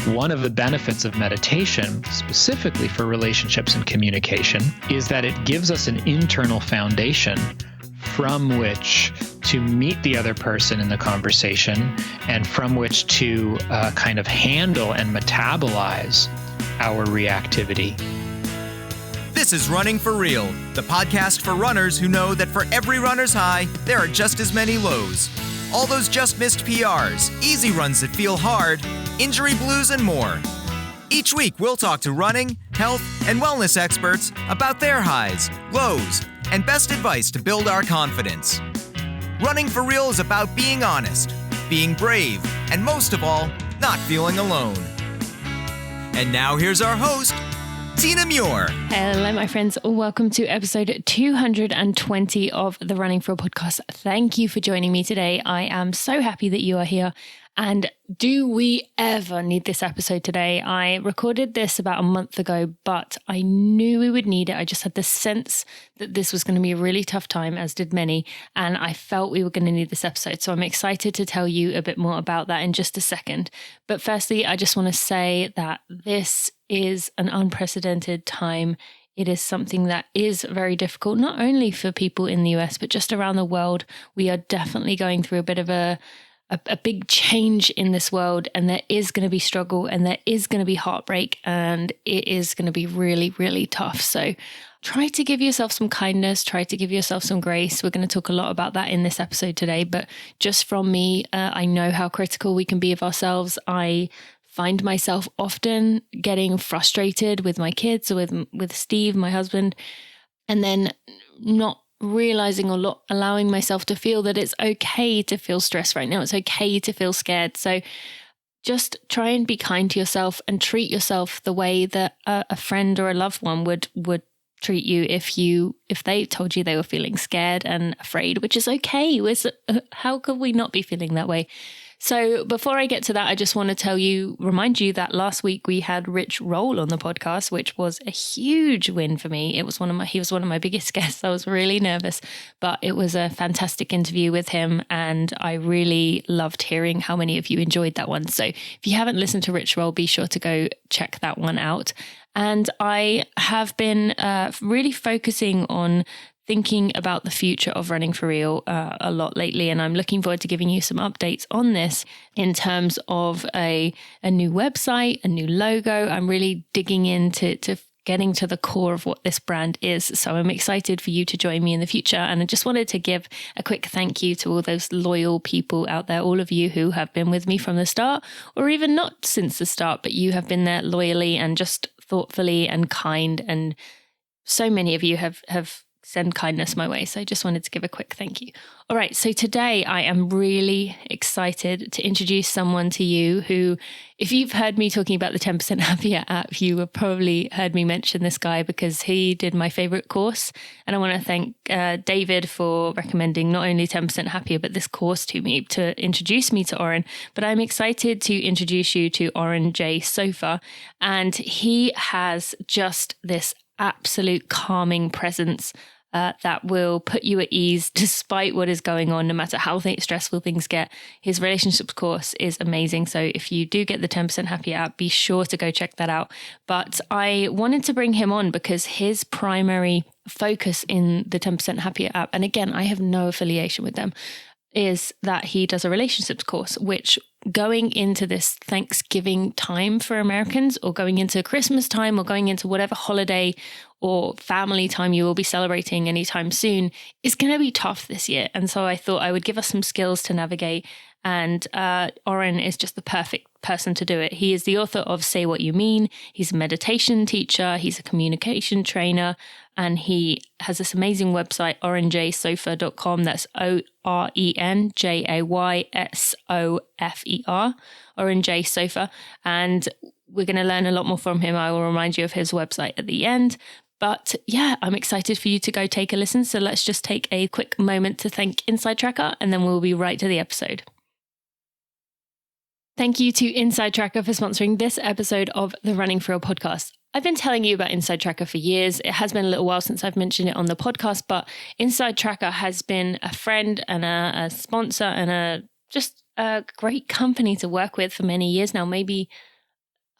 One of the benefits of meditation, specifically for relationships and communication, is that it gives us an internal foundation from which to meet the other person in the conversation and from which to kind of handle and metabolize our reactivity. This is Running for Real, the podcast for runners who know that for every runner's high, there are just as many lows. All those just missed PRs, easy runs that feel hard, injury blues, and more. Each week, we'll talk to running, health, and wellness experts about their highs, lows, and best advice to build our confidence. Running for Real is about being honest, being brave, and most of all, not feeling alone. And now here's our host, Tina Muir. Hello, my friends. Welcome to episode 220 of the Running for Real podcast. Thank you for joining me today. I am so happy that you are here. And do we ever need this episode today? I recorded this about a month ago, but I knew we would need it. I just had the sense that this was going to be a really tough time, as did many, and I felt we were going to need this episode. So I'm excited to tell you a bit more about that in just a second. But firstly, I just want to say that this is an unprecedented time. It is something that is very difficult, not only for people in the US, but just around the world. We are definitely going through a bit of a big change in this world, and there is going to be struggle, and there is going to be heartbreak, and it is going to be really, really tough. So try to give yourself some kindness, try to give yourself some grace. We're going to talk a lot about that in this episode today, but just from me, I know how critical we can be of ourselves. I find myself often getting frustrated with my kids or with Steve, my husband, and then not realizing or allowing myself to feel that it's okay to feel stressed right now. It's okay to feel scared. So just try and be kind to yourself and treat yourself the way that a friend or a loved one would treat you if they told you they were feeling scared and afraid, which is okay. How could we not be feeling that way? So before I get to that, I just want to remind you that last week we had Rich Roll on the podcast, which was a huge win for me. He was one of my biggest guests. I was really nervous, but it was a fantastic interview with him. And I really loved hearing how many of you enjoyed that one. So if you haven't listened to Rich Roll, be sure to go check that one out. And I have been really focusing on thinking about the future of Running for Real a lot lately, and I'm looking forward to giving you some updates on this in terms of a new website, a new logo. I'm really digging into getting to the core of what this brand is. So I'm excited for you to join me in the future. And I just wanted to give a quick thank you to all those loyal people out there, all of you who have been with me from the start, or even not since the start, but you have been there loyally and just thoughtfully and kind. And so many of you have send kindness my way. So I just wanted to give a quick thank you. All right. So today I am really excited to introduce someone to you who, if you've heard me talking about the 10% Happier app, you have probably heard me mention this guy because he did my favorite course. And I want to thank David for recommending not only 10% Happier, but this course to me to introduce me to Oren. But I'm excited to introduce you to Oren J. Sofer. And he has just this absolute calming presence that will put you at ease despite what is going on, no matter how stressful things get. His relationships course is amazing. So if you do get the 10% Happy app, be sure to go check that out. But I wanted to bring him on because his primary focus in the 10% Happier app, and again, I have no affiliation with them, is that he does a relationships course, which going into this Thanksgiving time for Americans, or going into Christmas time, or going into whatever holiday or family time you will be celebrating anytime soon, is going to be tough this year. And so I thought I would give us some skills to navigate. And Oren is just the perfect person to do it. He is the author of Say What You Mean. He's a meditation teacher. He's a communication trainer. And he has this amazing website, orenjaysofer.com. That's OrenJaySofer, Oren J. Sofer. And we're going to learn a lot more from him. I will remind you of his website at the end. But yeah, I'm excited for you to go take a listen. So let's just take a quick moment to thank Inside Tracker, and then we'll be right to the episode. Thank you to Inside Tracker for sponsoring this episode of the Running for Real podcast. I've been telling you about Inside Tracker for years. It has been a little while since I've mentioned it on the podcast, but Inside Tracker has been a friend and a sponsor and just a great company to work with for many years now, maybe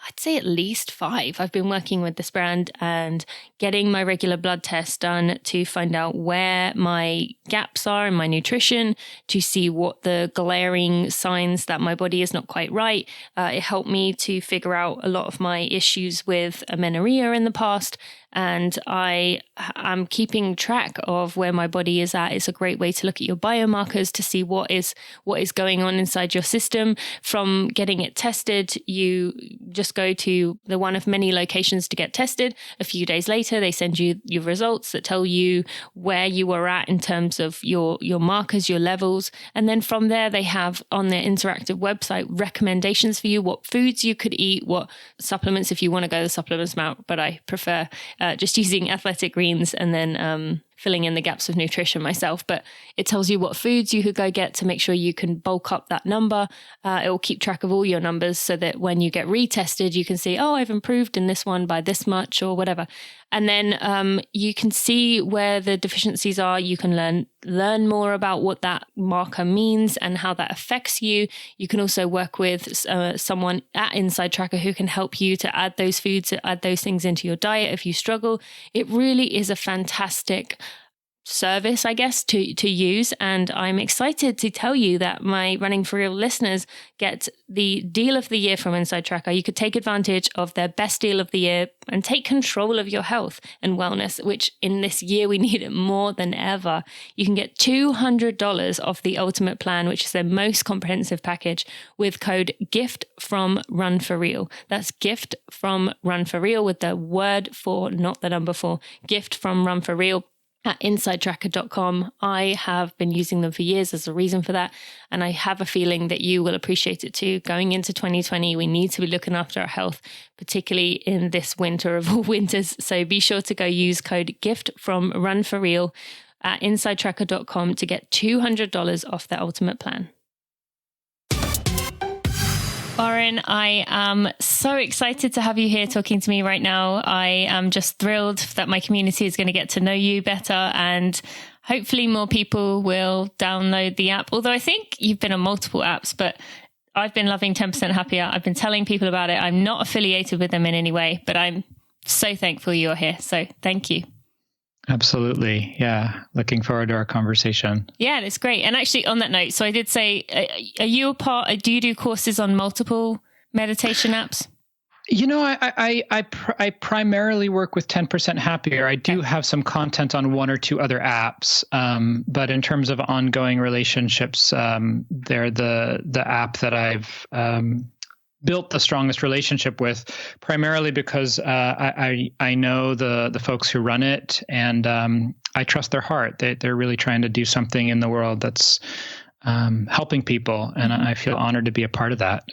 I'd say at least 5. I've been working with this brand and getting my regular blood test done to find out where my gaps are in my nutrition, to see what the glaring signs that my body is not quite right. It helped me to figure out a lot of my issues with amenorrhea in the past. And I am keeping track of where my body is at. It's a great way to look at your biomarkers to see what is going on inside your system. From getting it tested, you just go to the one of many locations to get tested. A few days later, they send you your results that tell you where you were at in terms of your markers, your levels. And then from there, they have on their interactive website recommendations for you, what foods you could eat, what supplements, if you want to go the supplements route, but I prefer just using Athletic Greens and then filling in the gaps of nutrition myself. But it tells you what foods you could go get to make sure you can bulk up that number. It will keep track of all your numbers so that when you get retested, you can see, oh, I've improved in this one by this much or whatever. And then you can see where the deficiencies are. You can learn more about what that marker means and how that affects you. You can also work with someone at Inside Tracker who can help you to add those foods, to add those things into your diet if you struggle. It really is a fantastic service, I guess, to use. And I'm excited to tell you that my Running for Real listeners get the deal of the year from Inside Tracker. You could take advantage of their best deal of the year and take control of your health and wellness, which in this year we need it more than ever. You can get $200 off the Ultimate Plan, which is their most comprehensive package, with code GIFT from Run for Real. That's GIFT from Run for Real with the word 4, not the number 4. GIFT from Run for Real at insidetracker.com. I have been using them for years as a reason for that. And I have a feeling that you will appreciate it too. Going into 2020, we need to be looking after our health, particularly in this winter of all winters. So be sure to go use code GIFT from Run for Real at insidetracker.com to get $200 off their Ultimate Plan. Oren, I am so excited to have you here talking to me right now. I am just thrilled that my community is going to get to know you better, and hopefully more people will download the app. Although I think you've been on multiple apps, but I've been loving 10% Happier. I've been telling people about it. I'm not affiliated with them in any way, but I'm so thankful you're here. So thank you. Absolutely. Yeah. Looking forward to our conversation. Yeah, it's great. And actually on that note, so I did say, are you do you do courses on multiple meditation apps? You know, I primarily work with 10% Happier. I do have some content on 1 or 2 other apps. But in terms of ongoing relationships, they're the app that I've built the strongest relationship with, primarily because I know the folks who run it, and I trust their heart. They're really trying to do something in the world that's helping people, and I feel honored to be a part of that.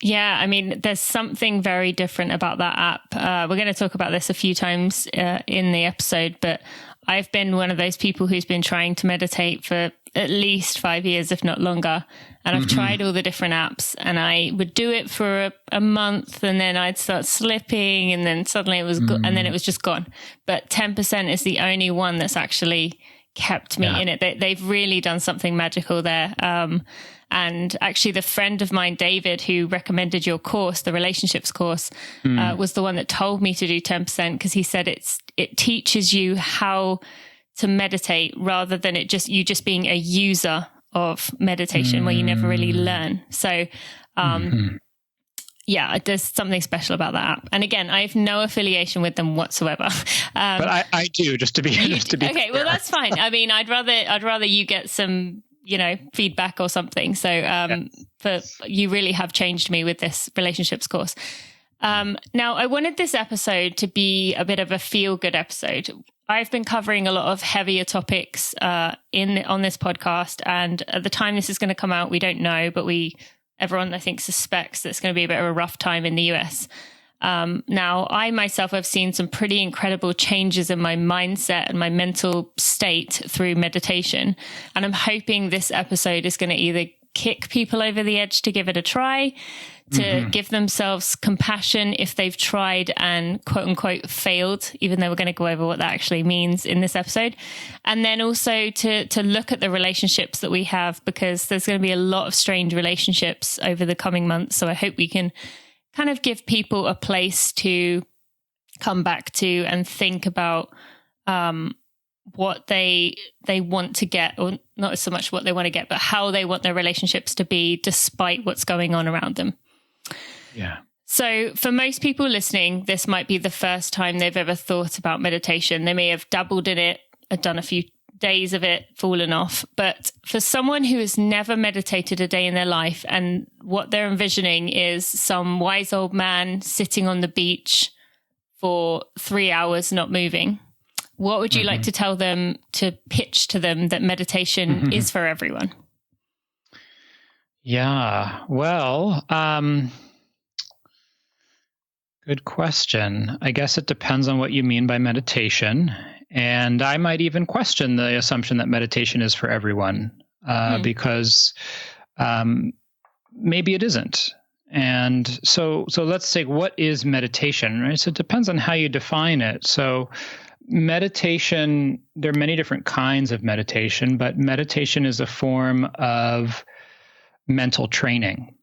Yeah, I mean, there's something very different about that app. We're going to talk about this a few times in the episode, but I've been one of those people who's been trying to meditate for at least 5 years, if not longer. And I've tried all the different apps, and I would do it for a month, and then I'd start slipping, and then suddenly it was and then it was just gone. But 10% is the only one that's actually kept me in it. They've really done something magical there. And actually the friend of mine, David, who recommended your course, the relationships course, was the one that told me to do 10%, because he said it teaches you how to meditate rather than you just being a user of meditation where you never really learn. So, yeah, there's something special about that app. And again, I have no affiliation with them whatsoever. But I do, just to be okay, clear. well, that's fine. I mean, I'd rather you get some, feedback or something. So, but you really have changed me with this relationships course. Now, I wanted this episode to be a bit of a feel-good episode. I've been covering a lot of heavier topics on this podcast, and at the time this is going to come out, we don't know, but everyone I think suspects that it's going to be a bit of a rough time in the US. Now, I myself have seen some pretty incredible changes in my mindset and my mental state through meditation, and I'm hoping this episode is going to either kick people over the edge to give it a try, to give themselves compassion if they've tried and quote unquote failed, even though we're going to go over what that actually means in this episode. And then also to look at the relationships that we have, because there's going to be a lot of strained relationships over the coming months. So I hope we can kind of give people a place to come back to and think about what they want to get, or not so much what they want to get, but how they want their relationships to be despite what's going on around them. Yeah. So for most people listening, this might be the first time they've ever thought about meditation. They may have dabbled in it, done a few days of it, fallen off. But for someone who has never meditated a day in their life, and what they're envisioning is some wise old man sitting on the beach for 3 hours not moving, what would you like to tell them, to pitch to them that meditation is for everyone? Yeah, well, good question. I guess it depends on what you mean by meditation. And I might even question the assumption that meditation is for everyone, because maybe it isn't. And so let's say, what is meditation, right? So it depends on how you define it. So meditation, there are many different kinds of meditation, but meditation is a form of mental training.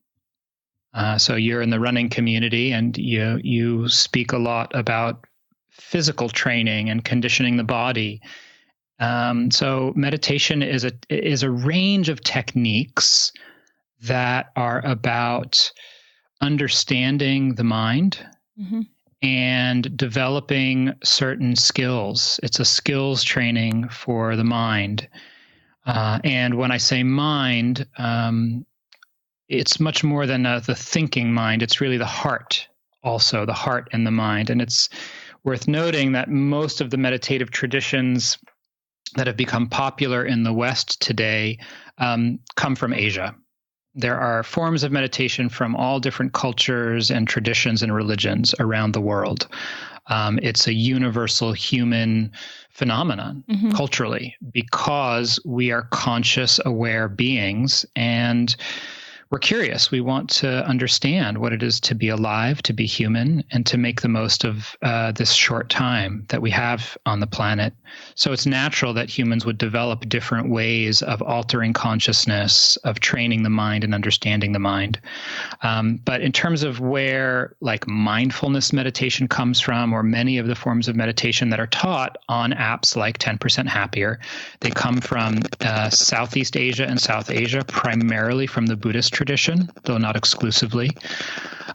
So you're in the running community, and you speak a lot about physical training and conditioning the body. So meditation is a range of techniques that are about understanding the mind and developing certain skills. It's a skills training for the mind. And when I say mind, it's much more than the thinking mind. It's really the heart, also the heart and the mind. And it's worth noting that most of the meditative traditions that have become popular in the West today come from Asia. There are forms of meditation from all different cultures and traditions and religions around the world. It's a universal human phenomenon culturally, because we are conscious, aware beings, and we're curious. We want to understand what it is to be alive, to be human, and to make the most of this short time that we have on the planet. So it's natural that humans would develop different ways of altering consciousness, of training the mind and understanding the mind. But in terms of where like mindfulness meditation comes from, or many of the forms of meditation that are taught on apps like 10% Happier, they come from Southeast Asia and South Asia, primarily from the Buddhist tradition, though not exclusively.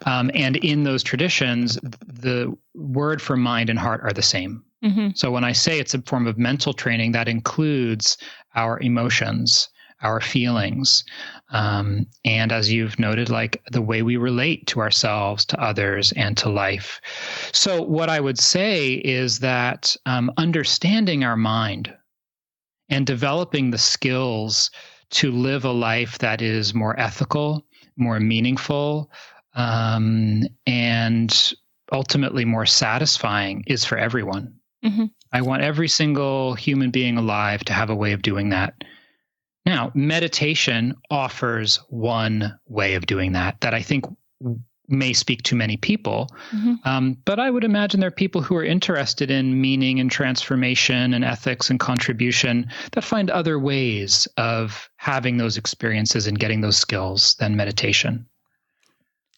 And in those traditions, the word for mind and heart are the same. So when I say it's a form of mental training, that includes our emotions, our feelings, and as you've noted, like the way we relate to ourselves, to others, and to life. So what I would say is that understanding our mind and developing the skills to live a life that is more ethical, more meaningful, and ultimately more satisfying is for everyone. I want every single human being alive to have a way of doing that. Now, meditation offers one way of doing that I think may speak to many people. But I would imagine there are people who are interested in meaning and transformation and ethics and contribution that find other ways of having those experiences and getting those skills than meditation.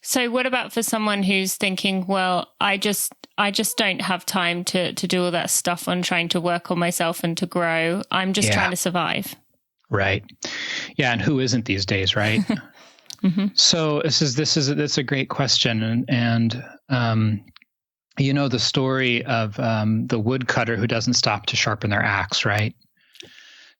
So what about for someone who's thinking, well, I just don't have time to do all that stuff on trying to work on myself and to grow. I'm just trying to survive. Right. Yeah. And who isn't these days, right? So that's a great question. And you know, the story of the woodcutter who doesn't stop to sharpen their axe, right?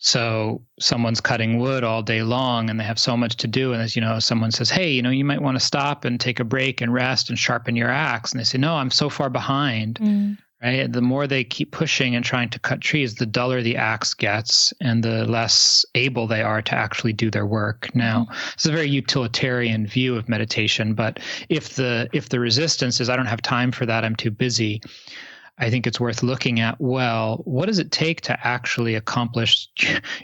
So someone's cutting wood all day long and they have so much to do. And as you know, someone says, hey, you know, you might want to stop and take a break and rest and sharpen your axe. And they say, no, I'm so far behind. Right? The more they keep pushing and trying to cut trees, the duller the axe gets and the less able they are to actually do their work. Now, it's a very utilitarian view of meditation, but if the resistance is, I don't have time for that, I'm too busy, I think it's worth looking at, well, what does it take to actually accomplish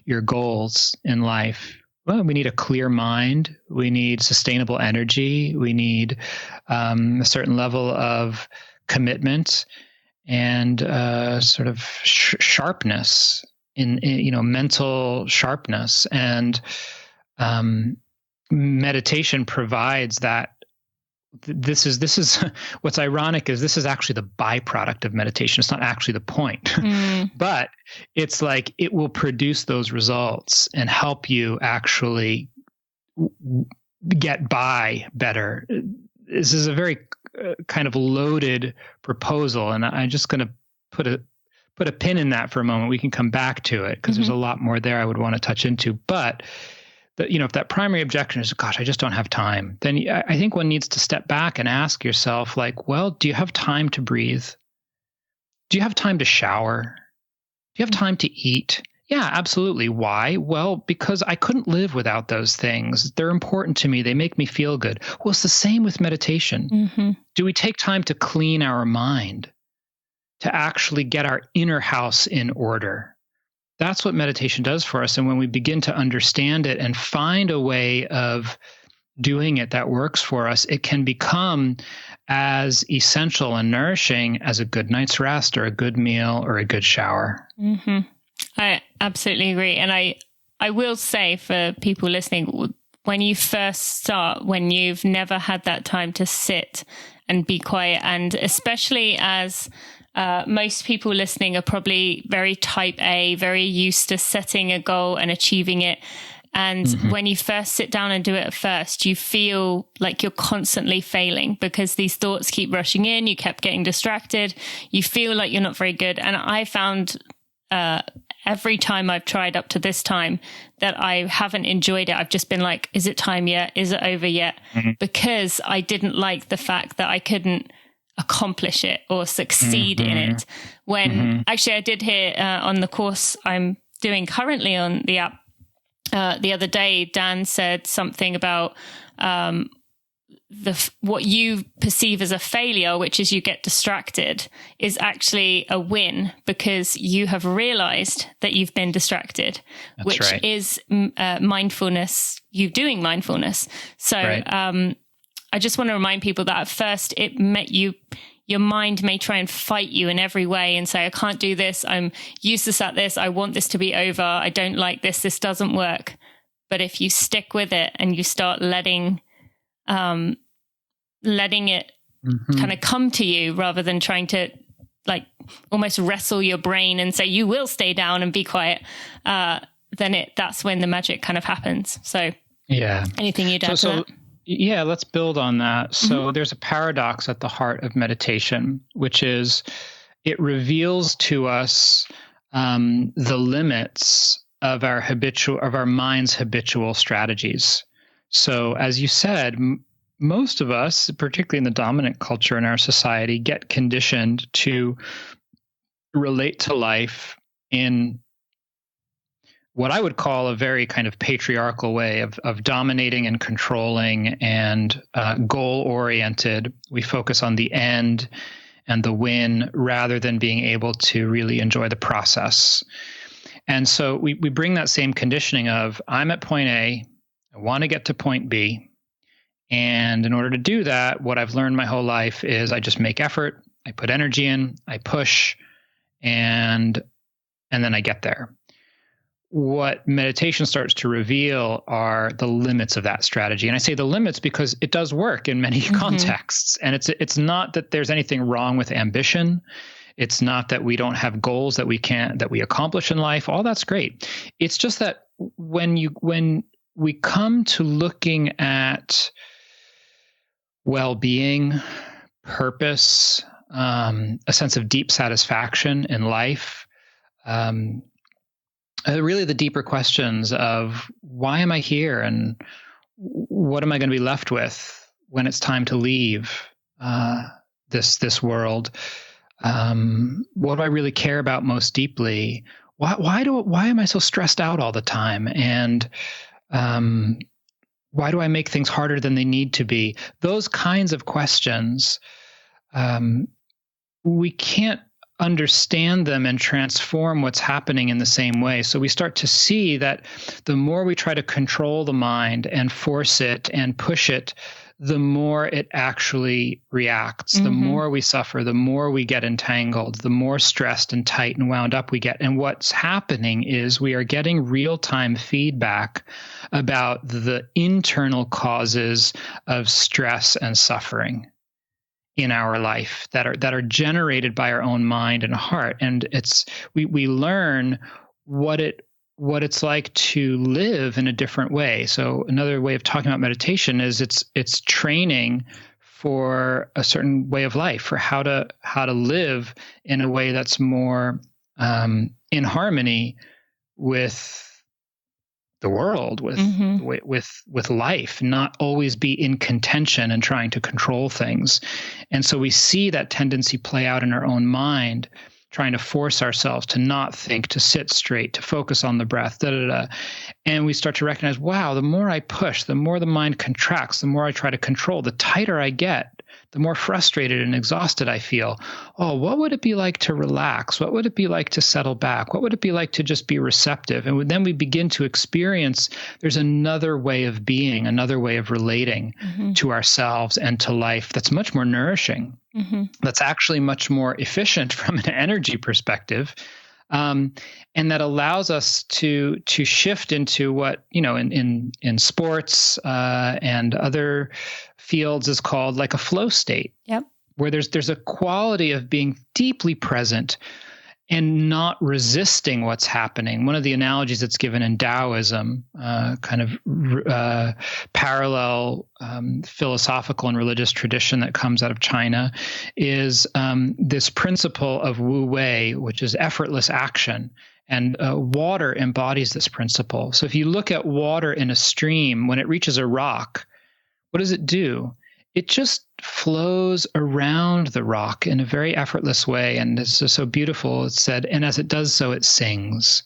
your goals in life? Well, we need a clear mind. We need sustainable energy. We need a certain level of commitment and sort of sharpness in mental sharpness. And meditation provides that this is what's ironic is this is actually the byproduct of meditation. It's not actually the point, but it's like it will produce those results and help you actually get by better. This is a very kind of loaded proposal, and I'm just going to put a pin in that for a moment. We can come back to it because there's a lot more there I would want to touch into. But if that primary objection is, gosh, I just don't have time, then I think one needs to step back and ask yourself, like, well, do you have time to breathe? Do you have time to shower? Do you have time to eat? Yeah, absolutely. Why? Well, because I couldn't live without those things. They're important to me. They make me feel good. Well, it's the same with meditation. Do we take time to clean our mind, to actually get our inner house in order? That's what meditation does for us. And when we begin to understand it and find a way of doing it that works for us, it can become as essential and nourishing as a good night's rest or a good meal or a good shower. I absolutely agree. And I will say for people listening, when you first start, when you've never had that time to sit and be quiet, and especially as most people listening are probably very type A, very used to setting a goal and achieving it. And when you first sit down and do it at first, you feel like you're constantly failing because these thoughts keep rushing in. You kept getting distracted. You feel like you're not very good. And I found every time I've tried up to this time that I haven't enjoyed it. I've just been like, is it time yet? Is it over yet? Because I didn't like the fact that I couldn't accomplish it or succeed in it. When actually I did hear on the course I'm doing currently on the app, the other day, Dan said something about what you perceive as a failure, which is you get distracted, is actually a win because you have realized that you've been distracted. That's which right. is mindfulness, you doing mindfulness. So right. I just want to remind people that at first your mind may try and fight you in every way and say, I can't do this. I'm useless at this. I want this to be over. I don't like this. This doesn't work. But if you stick with it and you start letting it kind of come to you rather than trying to like almost wrestle your brain and say, you will stay down and be quiet, then that's when the magic kind of happens. So yeah, anything you'd add to that? Yeah, let's build on that. So there's a paradox at the heart of meditation, which is it reveals to us the limits of our mind's habitual strategies. So as you said, most of us, particularly in the dominant culture in our society, get conditioned to relate to life in what I would call a very kind of patriarchal way of dominating and controlling and goal-oriented. We focus on the end and the win rather than being able to really enjoy the process. And so we bring that same conditioning of, I'm at point A, I want to get to point B. And in order to do that, what I've learned my whole life is I just make effort, I put energy in, I push, and then I get there. What meditation starts to reveal are the limits of that strategy. And I say the limits because it does work in many contexts. And it's not that there's anything wrong with ambition. It's not that we don't have goals that we accomplish in life. All that's great. It's just that when we come to looking at well-being, purpose, a sense of deep satisfaction in life, really the deeper questions of why am I here and what am I going to be left with when it's time to leave this world? What do I really care about most deeply? Why am I so stressed out all the time? And why do I make things harder than they need to be? Those kinds of questions, we can't understand them and transform what's happening in the same way. So we start to see that the more we try to control the mind and force it and push it, the more it actually reacts, the more we suffer, the more we get entangled, the more stressed and tight and wound up we get. And what's happening is we are getting real-time feedback about the internal causes of stress and suffering in our life that are generated by our own mind and heart. And we learn what it's like to live in a different way. So another way of talking about meditation is it's training for a certain way of life, for how to live in a way that's more in harmony with the world, with life, not always be in contention and trying to control things. And so we see that tendency play out in our own mind, trying to force ourselves to not think, to sit straight, to focus on the breath, And we start to recognize, wow, the more I push, the more the mind contracts, the more I try to control, the tighter I get, the more frustrated and exhausted I feel. Oh, what would it be like to relax? What would it be like to settle back? What would it be like to just be receptive? And then we begin to experience there's another way of being, another way of relating to ourselves and to life that's much more nourishing, that's actually much more efficient from an energy perspective. And that allows us to shift into what, in sports and other fields is called like a flow state. Yep. Where there's a quality of being deeply present and not resisting what's happening. One of the analogies that's given in Taoism, kind of parallel philosophical and religious tradition that comes out of China, is this principle of Wu Wei, which is effortless action. And water embodies this principle. So if you look at water in a stream, when it reaches a rock, what does it do? It just flows around the rock in a very effortless way. And it's just so beautiful. It's said, and as it does so, it sings.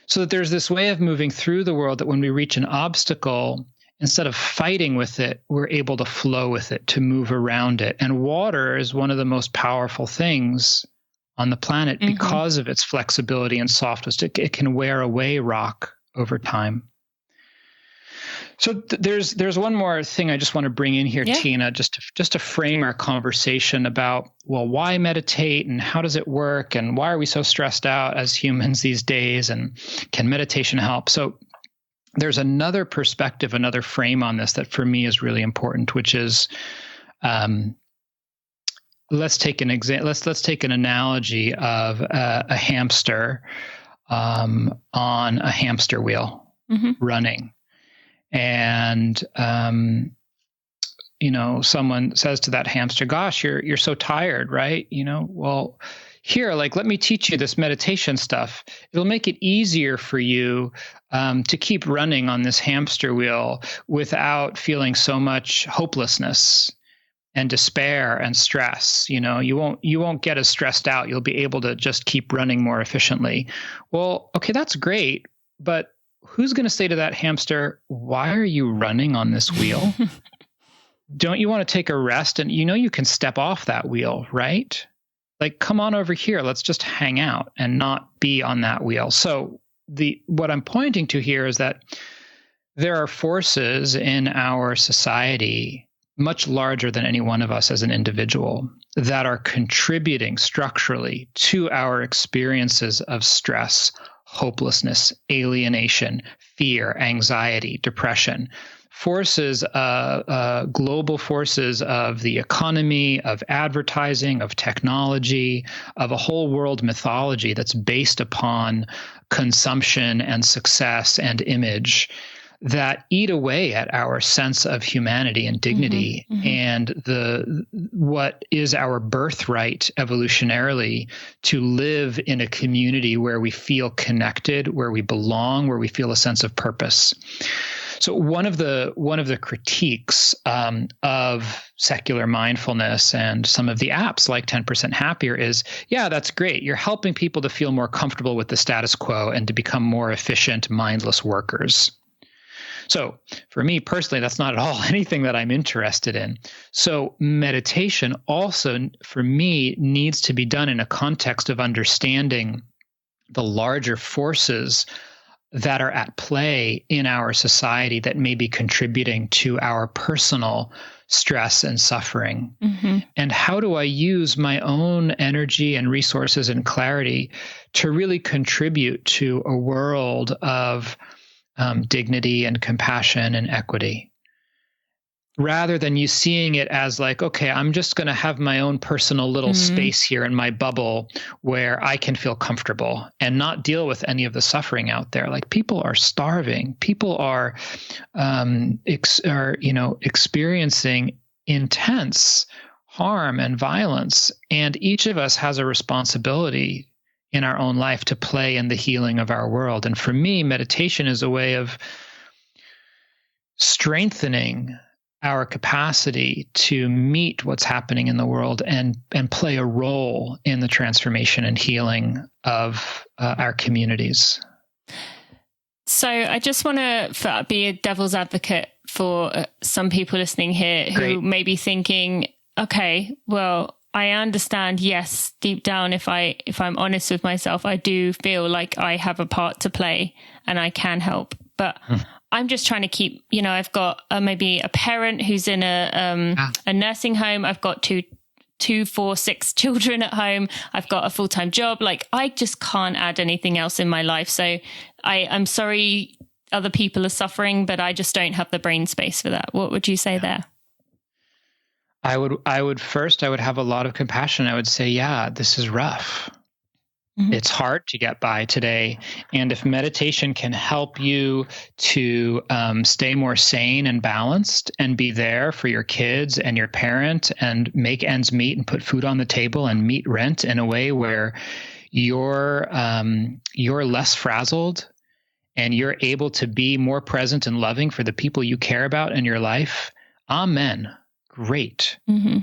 So that there's this way of moving through the world that when we reach an obstacle, instead of fighting with it, we're able to flow with it, to move around it. And water is one of the most powerful things on the planet because of its flexibility and softness. It can wear away rock over time. So there's one more thing I just want to bring in here, Tina, just to frame our conversation about, well, why meditate and how does it work and why are we so stressed out as humans these days, and can meditation help? So there's another perspective, another frame on this that for me is really important, which is let's take an analogy of a hamster on a hamster wheel running. And, someone says to that hamster, gosh, you're so tired, right? Well, here, let me teach you this meditation stuff. It'll make it easier for you to keep running on this hamster wheel without feeling so much hopelessness and despair and stress. You won't get as stressed out. You'll be able to just keep running more efficiently. Well, okay, that's great, but who's going to say to that hamster, why are you running on this wheel? Don't you want to take a rest? And you can step off that wheel, right? Come on over here. Let's just hang out and not be on that wheel. So what I'm pointing to here is that there are forces in our society much larger than any one of us as an individual that are contributing structurally to our experiences of stress, hopelessness, alienation, fear, anxiety, depression. Forces, global forces of the economy, of advertising, of technology, of a whole world mythology that's based upon consumption and success and image that eat away at our sense of humanity and dignity and what is our birthright evolutionarily to live in a community where we feel connected, where we belong, where we feel a sense of purpose. So one of the critiques of secular mindfulness and some of the apps like 10% Happier is, yeah, that's great. You're helping people to feel more comfortable with the status quo and to become more efficient, mindless workers. So for me personally, that's not at all anything that I'm interested in. So meditation also, for me, needs to be done in a context of understanding the larger forces that are at play in our society that may be contributing to our personal stress and suffering? Mm-hmm. And how do I use my own energy and resources and clarity to really contribute to a world of dignity and compassion and equity? Rather than you seeing it as like, okay, I'm just going to have my own personal little space here in my bubble where I can feel comfortable and not deal with any of the suffering out there. Like, people are starving. People are, experiencing intense harm and violence. And each of us has a responsibility in our own life to play in the healing of our world. And for me, meditation is a way of strengthening our capacity to meet what's happening in the world and play a role in the transformation and healing of our communities. So I just want to be a devil's advocate for some people listening here who may be thinking, okay, well, I understand, yes, deep down, if I'm honest with myself, I do feel like I have a part to play and I can help. But I'm just trying to keep, I've got maybe a parent who's in a nursing home. I've got two, 4, 6 children at home. I've got a full-time job. Like, I just can't add anything else in my life. So I'm sorry other people are suffering, but I just don't have the brain space for that. What would you say there? I would have a lot of compassion. I would say, yeah, this is rough. Mm-hmm. It's hard to get by today. And if meditation can help you to stay more sane and balanced and be there for your kids and your parent and make ends meet and put food on the table and meet rent in a way where you're less frazzled and you're able to be more present and loving for the people you care about in your life, amen. Great. Mm-hmm.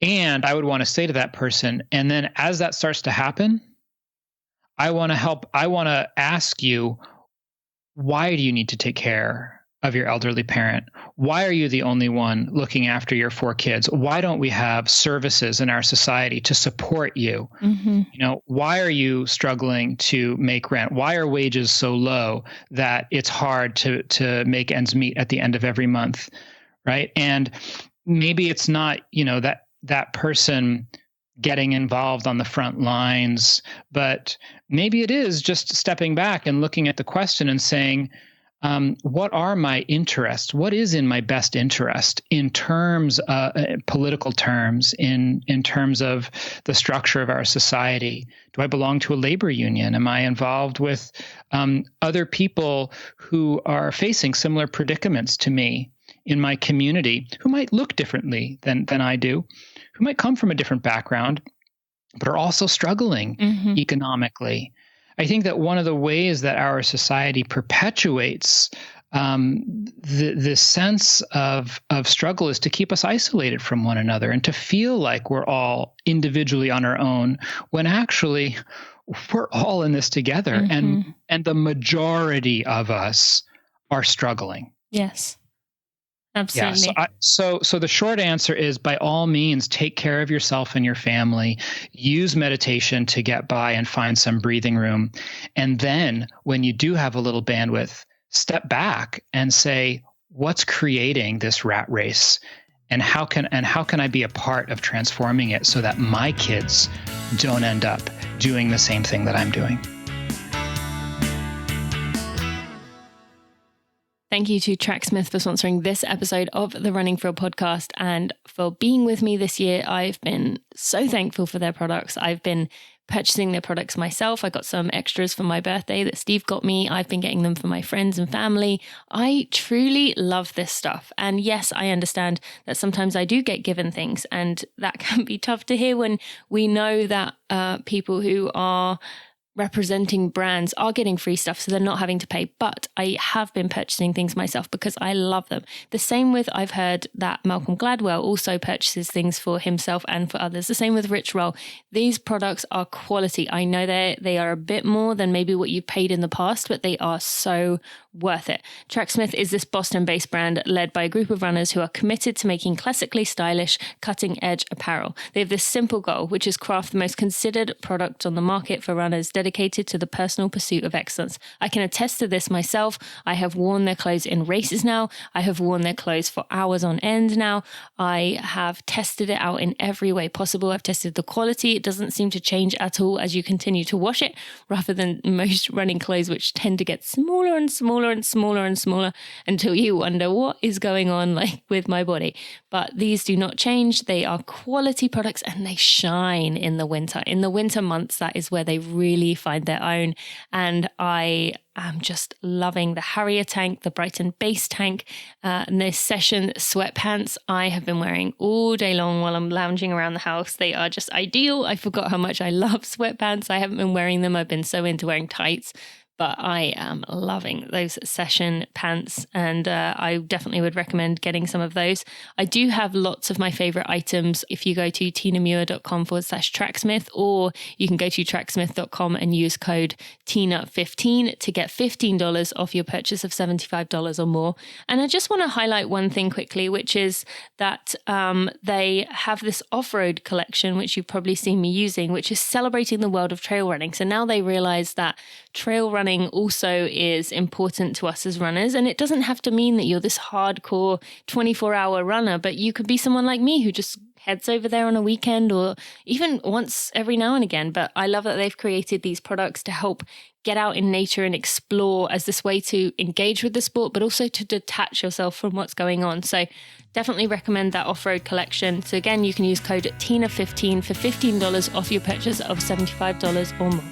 And I would want to say to that person, and then as that starts to happen, I want to ask you, why do you need to take care of your elderly parent? Why are you the only one looking after your 4 kids? Why don't we have services in our society to support you? Mm-hmm. Why are you struggling to make rent? Why are wages so low that it's hard to make ends meet at the end of every month, right? And maybe it's not, that person getting involved on the front lines, but maybe it is just stepping back and looking at the question and saying, what are my interests? What is in my best interest in terms of political terms, in terms of the structure of our society? Do I belong to a labor union? Am I involved with other people who are facing similar predicaments to me in my community, who might look differently than I do, who might come from a different background, but are also struggling economically? I think that one of the ways that our society perpetuates the sense of struggle is to keep us isolated from one another and to feel like we're all individually on our own, when actually we're all in this together, and the majority of us are struggling. Yes. Absolutely. Yeah, so the short answer is, by all means, take care of yourself and your family. Use meditation to get by and find some breathing room. And then when you do have a little bandwidth, step back and say, what's creating this rat race? And how can I be a part of transforming it so that my kids don't end up doing the same thing that I'm doing? Thank you to Tracksmith for sponsoring this episode of the Running for Real podcast and for being with me this year. I've been so thankful for their products. I've been purchasing their products myself. I got some extras for my birthday that Steve got me. I've been getting them for my friends and family. I truly love this stuff. And yes, I understand that sometimes I do get given things, and that can be tough to hear when we know that people who are representing brands are getting free stuff, so they're not having to pay. But I have been purchasing things myself because I love them. The same with, I've heard that Malcolm Gladwell also purchases things for himself and for others. The same with Rich Roll. These products are quality. I know they are a bit more than maybe what you've paid in the past, but they are so worth it. Tracksmith is this Boston-based brand led by a group of runners who are committed to making classically stylish, cutting-edge apparel. They have this simple goal, which is craft the most considered product on the market for runners dedicated to the personal pursuit of excellence. I can attest to this myself. I have worn their clothes in races now. I have worn their clothes for hours on end now. I have tested it out in every way possible. I've tested the quality. It doesn't seem to change at all as you continue to wash it, rather than most running clothes, which tend to get smaller and smaller and smaller and smaller until you wonder what is going on with my body. But these do not change. They are quality products and they shine in the winter. In the winter months, that is where they really find their own. And I am just loving the Harrier tank, the Brighton base tank, and the Session sweatpants I have been wearing all day long while I'm lounging around the house. They are just ideal. I forgot how much I love sweatpants. I haven't been wearing them. I've been so into wearing tights. But I am loving those Session pants, and I definitely would recommend getting some of those. I do have lots of my favorite items. If you go to tinamuir.com/tracksmith, or you can go to tracksmith.com and use code TINA15 to get $15 off your purchase of $75 or more. And I just want to highlight one thing quickly, which is that they have this off-road collection, which you've probably seen me using, which is celebrating the world of trail running. So now they realize that trail running also is important to us as runners. And it doesn't have to mean that you're this hardcore 24-hour runner, but you could be someone like me who just heads over there on a weekend or even once every now and again. But I love that they've created these products to help get out in nature and explore as this way to engage with the sport, but also to detach yourself from what's going on. So definitely recommend that off-road collection. So again, you can use code TINA15 for $15 off your purchase of $75 or more.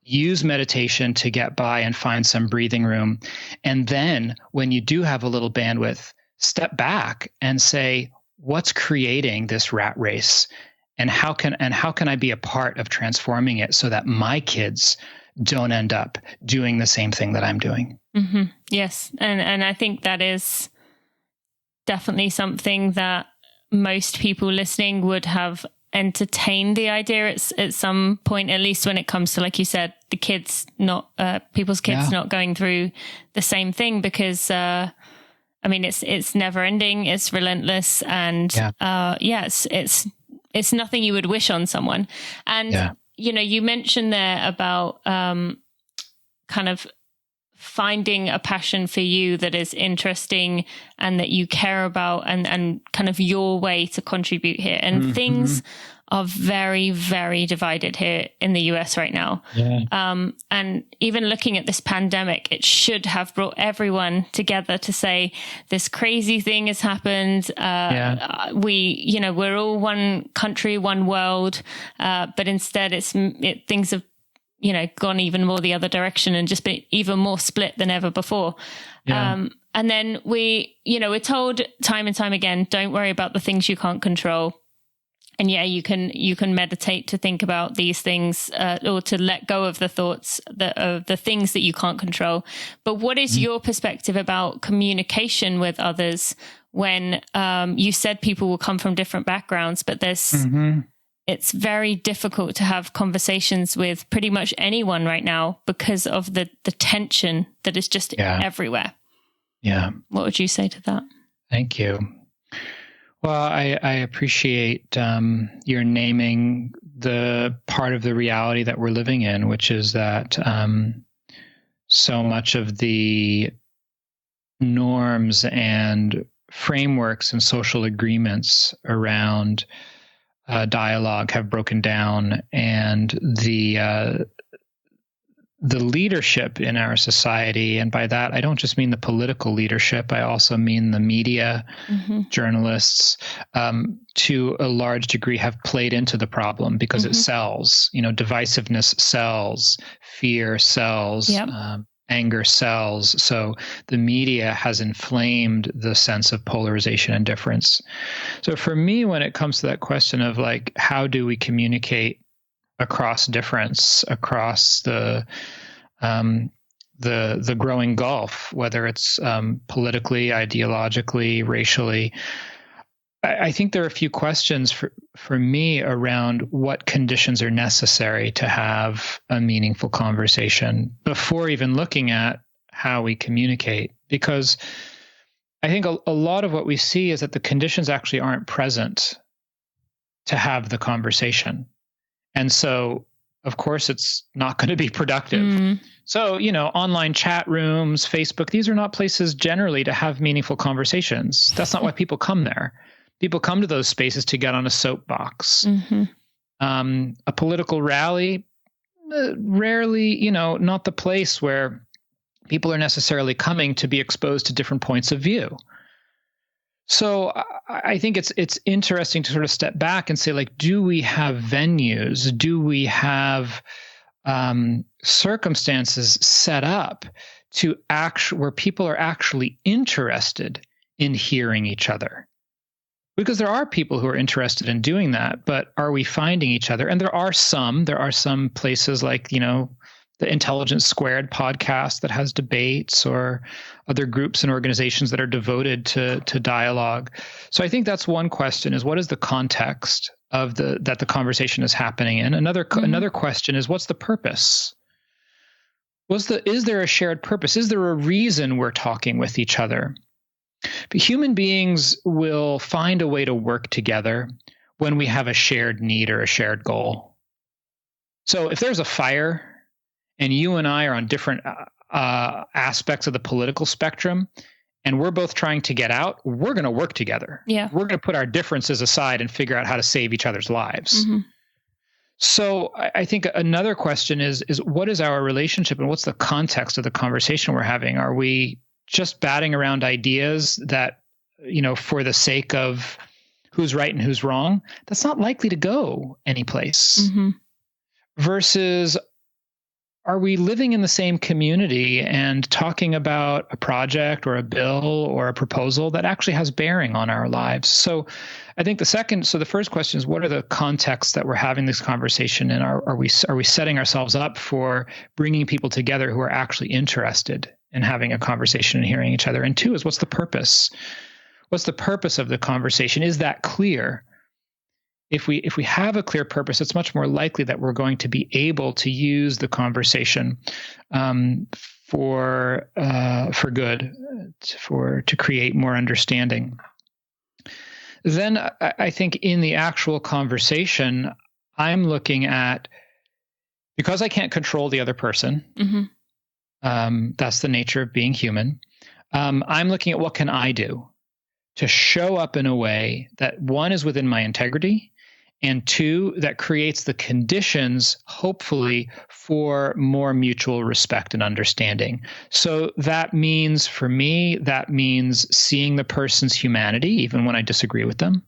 Use meditation to get by and find some breathing room. And then when you do have a little bandwidth, step back and say, what's creating this rat race? And how can I be a part of transforming it so that my kids don't end up doing the same thing that I'm doing? Mm-hmm. Yes. And I think that is definitely something that most people listening would have entertained the idea at some point, at least when it comes to, like you said, the kids people's kids not going through the same thing, because it's never ending, it's relentless, and it's nothing you would wish on someone. And you mentioned there about kind of finding a passion for you that is interesting and that you care about, and kind of your way to contribute here. And things are very, very divided here in the US right now. And even looking at this pandemic, it should have brought everyone together to say, this crazy thing has happened. We're all one country, one world. But instead things have gone even more the other direction and just been even more split than ever before. And then we're told time and time again, don't worry about the things you can't control. And you can meditate to think about these things, or to let go of the thoughts of the things that you can't control. But what is your perspective about communication with others when you said people will come from different backgrounds, but there's it's very difficult to have conversations with pretty much anyone right now because of the tension that is just everywhere. Yeah. What would you say to that? Thank you. Well, I appreciate your naming the part of the reality that we're living in, which is that so much of the norms and frameworks and social agreements around dialogue have broken down, and the leadership in our society, and by that I don't just mean the political leadership, I also mean the media, journalists, to a large degree have played into the problem because it sells. Divisiveness sells, fear sells, anger sells. So the media has inflamed the sense of polarization and difference. So for me, when it comes to that question of how do we communicate across difference, across the growing gulf, whether it's politically, ideologically, racially, I think there are a few questions for me around what conditions are necessary to have a meaningful conversation before even looking at how we communicate. Because I think a lot of what we see is that the conditions actually aren't present to have the conversation. And so, of course, it's not going to be productive. So, online chat rooms, Facebook, these are not places generally to have meaningful conversations. That's not why people come there. People come to those spaces to get on a soapbox. A political rally, rarely, not the place where people are necessarily coming to be exposed to different points of view. So I think it's interesting to sort of step back and say, like, do we have venues? Do we have circumstances set up to where people are actually interested in hearing each other? Because there are people who are interested in doing that, but are we finding each other? And there are some places like, the Intelligence Squared podcast that has debates, or other groups and organizations that are devoted to dialogue. So I think that's one question, is what is the context of that the conversation is happening in? Another question is, what's the purpose? Is there a shared purpose? Is there a reason we're talking with each other? But human beings will find a way to work together when we have a shared need or a shared goal. So if there's a fire and you and I are on different aspects of the political spectrum, and we're both trying to get out, we're going to work together. Yeah. We're going to put our differences aside and figure out how to save each other's lives. So I think another question is what is our relationship, and what's the context of the conversation we're having? Are we just batting around ideas that, for the sake of who's right and who's wrong? That's not likely to go anyplace. Versus, are we living in the same community and talking about a project or a bill or a proposal that actually has bearing on our lives? So I think the first question is, what are the contexts that we're having this conversation in? Are we setting ourselves up for bringing people together who are actually interested in having a conversation and hearing each other? And two is, what's the purpose? What's the purpose of the conversation? Is that clear? If we have a clear purpose, it's much more likely that we're going to be able to use the conversation for good, to create more understanding. Then I think in the actual conversation, I'm looking at, because I can't control the other person, that's the nature of being human. I'm looking at, what can I do to show up in a way that, one, is within my integrity, and two, that creates the conditions, hopefully, for more mutual respect and understanding. So that means, for me, seeing the person's humanity, even when I disagree with them.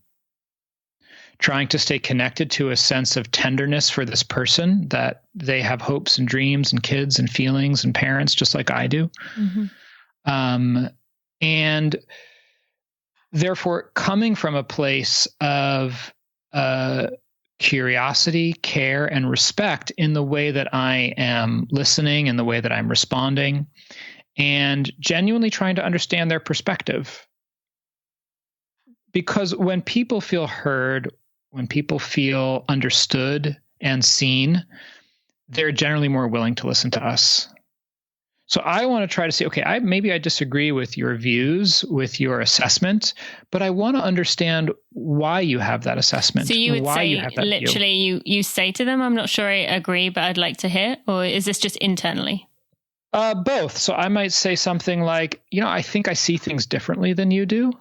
Trying to stay connected to a sense of tenderness for this person, that they have hopes and dreams and kids and feelings and parents, just like I do. And therefore, coming from a place of curiosity, care, and respect in the way that I am listening, in the way that I'm responding, and genuinely trying to understand their perspective. Because when people feel heard, when people feel understood and seen, they're generally more willing to listen to us. So I want to try to say, okay, maybe I disagree with your views, with your assessment, but I want to understand why you have that assessment. So you would why say, you have that literally, view. you say to them, I'm not sure I agree, but I'd like to hear, or is this just internally? Both. So I might say something like, I think I see things differently than you do.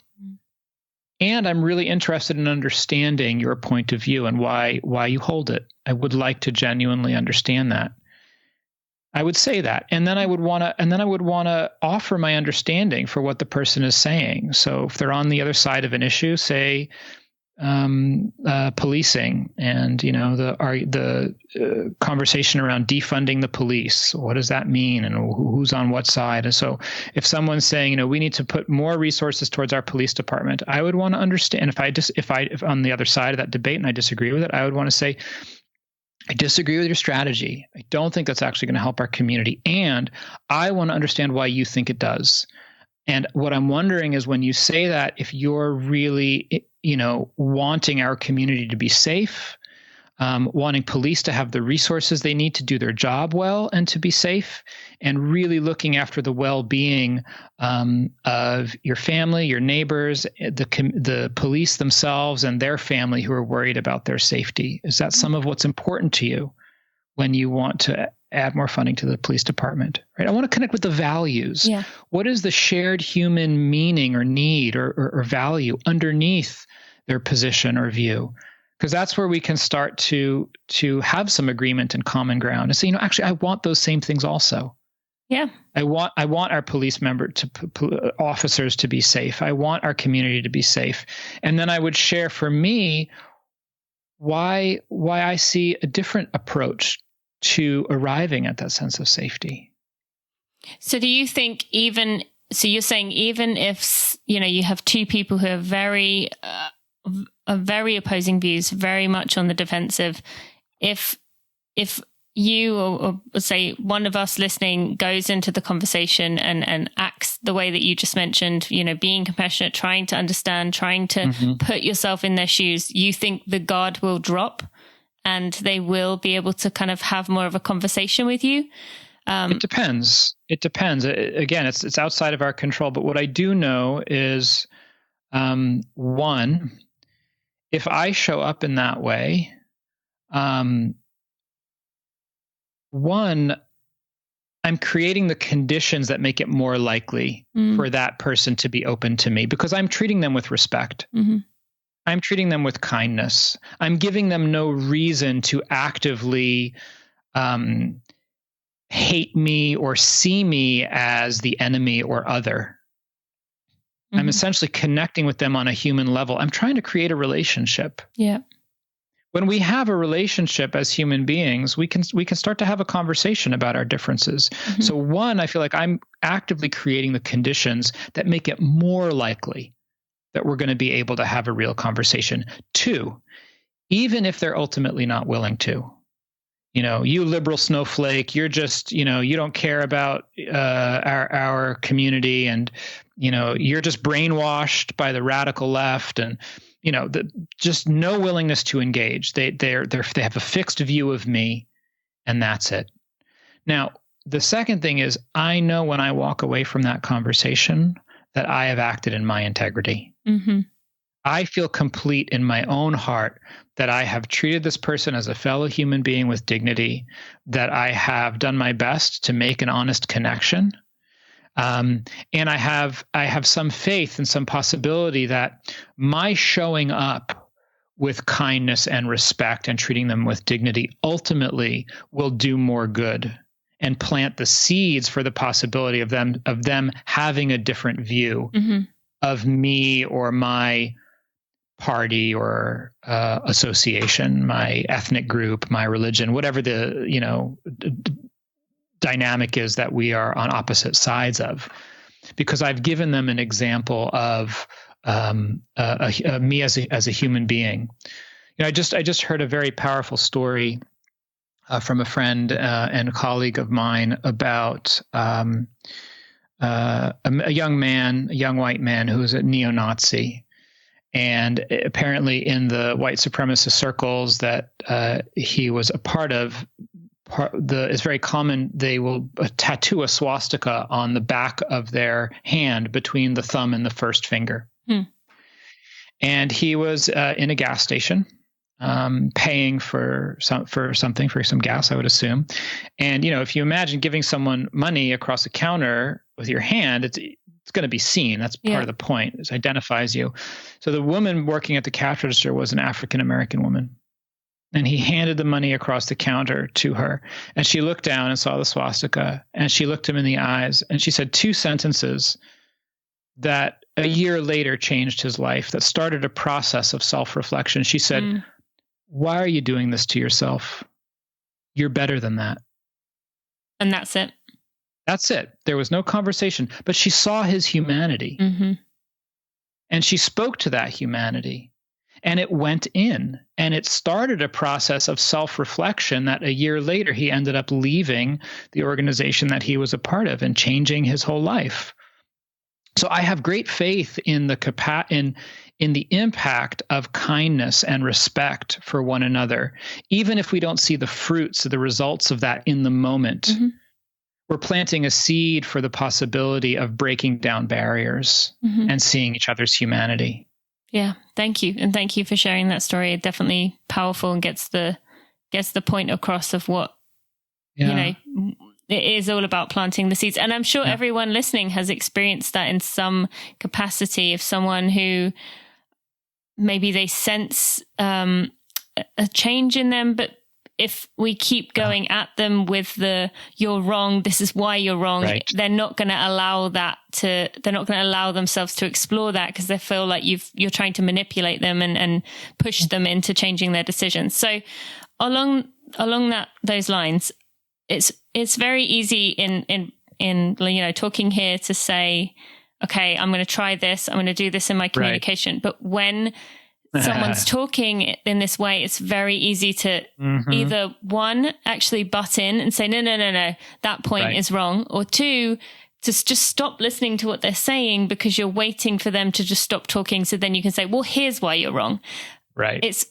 And I'm really interested in understanding your point of view and why you hold it. I would like to genuinely understand that. I would say that, and then I would want to offer my understanding for what the person is saying. So if they're on the other side of an issue, say policing, and the conversation around defunding the police, what does that mean, and who's on what side? And so if someone's saying, we need to put more resources towards our police department, I would want to understand. If on the other side of that debate and I disagree with it, I would want to say, I disagree with your strategy. I don't think that's actually going to help our community. And I want to understand why you think it does. And what I'm wondering is, when you say that, if you're really, wanting our community to be safe, wanting police to have the resources they need to do their job well and to be safe, and really looking after the well-being of your family, your neighbors, the police themselves and their family who are worried about their safety. Is that some of what's important to you when you want to add more funding to the police department? Right? I want to connect with the values. Yeah. What is the shared human meaning or need or value underneath their position or view? Because that's where we can start to have some agreement and common ground and say, actually, I want those same things also. Yeah. I want our police officers to be safe. I want our community to be safe. And then I would share, for me, why I see a different approach to arriving at that sense of safety. So do you think you're saying even if, you have two people who are very opposing views, very much on the defensive, if you or say one of us listening goes into the conversation and acts the way that you just mentioned, being compassionate, trying to understand, trying to put yourself in their shoes, you think the guard will drop and they will be able to kind of have more of a conversation with you? It depends. Again, it's outside of our control. But what I do know is, one, if I show up in that way, one, I'm creating the conditions that make it more likely for that person to be open to me, because I'm treating them with respect. Mm-hmm. I'm treating them with kindness. I'm giving them no reason to actively hate me or see me as the enemy or other. Mm-hmm. I'm essentially connecting with them on a human level. I'm trying to create a relationship. Yeah. When we have a relationship as human beings, we can start to have a conversation about our differences. Mm-hmm. So one, I feel like I'm actively creating the conditions that make it more likely that we're going to be able to have a real conversation. Two, even if they're ultimately not willing to, you liberal snowflake, you're just, you don't care about our community, and, you're just brainwashed by the radical left, and, just no willingness to engage. They have a fixed view of me, and that's it. Now, the second thing is, I know when I walk away from that conversation that I have acted in my integrity. Mm-hmm. I feel complete in my own heart that I have treated this person as a fellow human being with dignity, that I have done my best to make an honest connection. And I have some faith and some possibility that my showing up with kindness and respect and treating them with dignity ultimately will do more good and plant the seeds for the possibility of them having a different view of me or my party or association, my ethnic group, my religion, whatever the dynamic is that we are on opposite sides of, because I've given them an example of me as a human being. I just heard a very powerful story from a friend and a colleague of mine about a young white man who was a neo-Nazi. And apparently in the white supremacist circles that he was a part of, it's very common, they will tattoo a swastika on the back of their hand between the thumb and the first finger. And he was in a gas station, paying for some gas, I would assume. And, if you imagine giving someone money across a counter with your hand, it's going to be seen. That's part of the point. It identifies you. So the woman working at the cash register was an African-American woman. And he handed the money across the counter to her. And she looked down and saw the swastika. And she looked him in the eyes. And she said two sentences that a year later changed his life, that started a process of self-reflection. She said, "Why are you doing this to yourself? You're better than that." And that's it. That's it. There was no conversation, but she saw his humanity. Mm-hmm. And she spoke to that humanity, and it went in, and it started a process of self-reflection that a year later he ended up leaving the organization that he was a part of and changing his whole life. So I have great faith in the in the impact of kindness and respect for one another, even if we don't see the fruits, the results of that in the moment. Mm-hmm. We're planting a seed for the possibility of breaking down barriers and seeing each other's humanity. Yeah, thank you. And thank you for sharing that story. Definitely powerful and gets the point across of what, it is all about planting the seeds. And I'm sure everyone listening has experienced that in some capacity, of someone who maybe they sense a change in them, but if we keep going at them with you're wrong, this is why you're wrong, right, they're not going to allow themselves to explore that, because they feel like you're trying to manipulate them and push them into changing their decisions. So along those lines, it's very easy in talking here to say, okay, I'm going to try this, I'm going to do this in my communication. Right. But when someone's talking in this way, it's very easy to either one, actually butt in and say, no, that point is wrong. Or two, to just stop listening to what they're saying because you're waiting for them to just stop talking. So then you can say, well, here's why you're wrong. Right. It's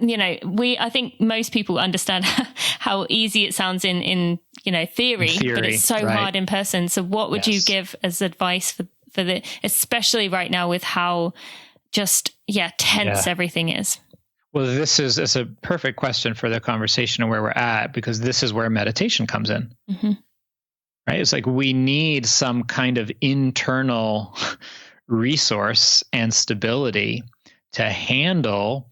I think most people understand how easy it sounds in theory, but it's so hard in person. So what would you give as advice for especially right now with how just tense everything is? Well, it's a perfect question for the conversation and where we're at, because this is where meditation comes in. Right? It's like we need some kind of internal resource and stability to handle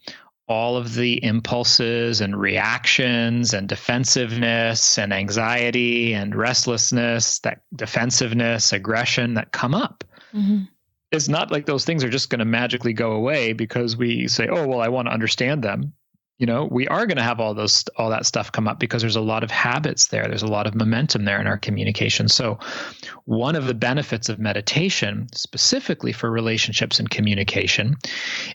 all of the impulses and reactions and defensiveness and anxiety and restlessness, that defensiveness, aggression that come up. It's not like those things are just going to magically go away because we say, oh, well, I want to understand them. We are going to have all that stuff come up because there's a lot of habits there. There's a lot of momentum there in our communication. So one of the benefits of meditation, specifically for relationships and communication,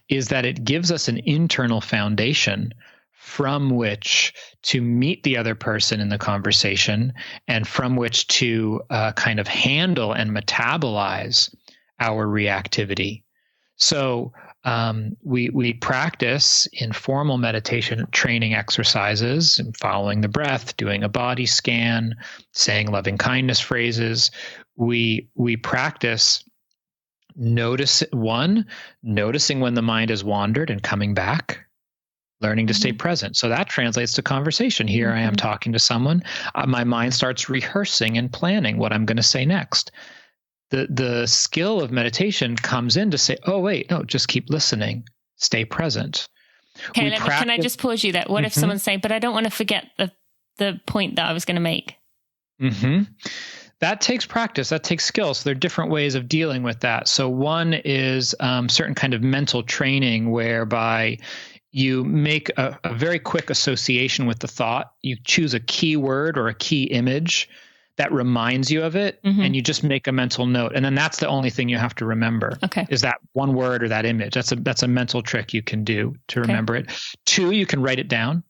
is that it gives us an internal foundation from which to meet the other person in the conversation and from which to kind of handle and metabolize our reactivity. So we practice informal meditation training exercises and following the breath, doing a body scan, saying loving kindness phrases. We practice noticing when the mind has wandered and coming back, learning to stay present. So that translates to conversation. Here I am talking to someone. My mind starts rehearsing and planning what I'm going to say next. The skill of meditation comes in to say, oh, wait, no, just keep listening, stay present. Okay, can I just pause you there? What if someone's saying, but I don't want to forget the point that I was going to make? That takes practice, that takes skill. So there are different ways of dealing with that. So one is certain kind of mental training whereby you make a very quick association with the thought. You choose a key word or a key image that reminds you of it, and you just make a mental note. And then that's the only thing you have to remember is that one word or that image. That's a mental trick you can do to remember it. 2, you can write it down.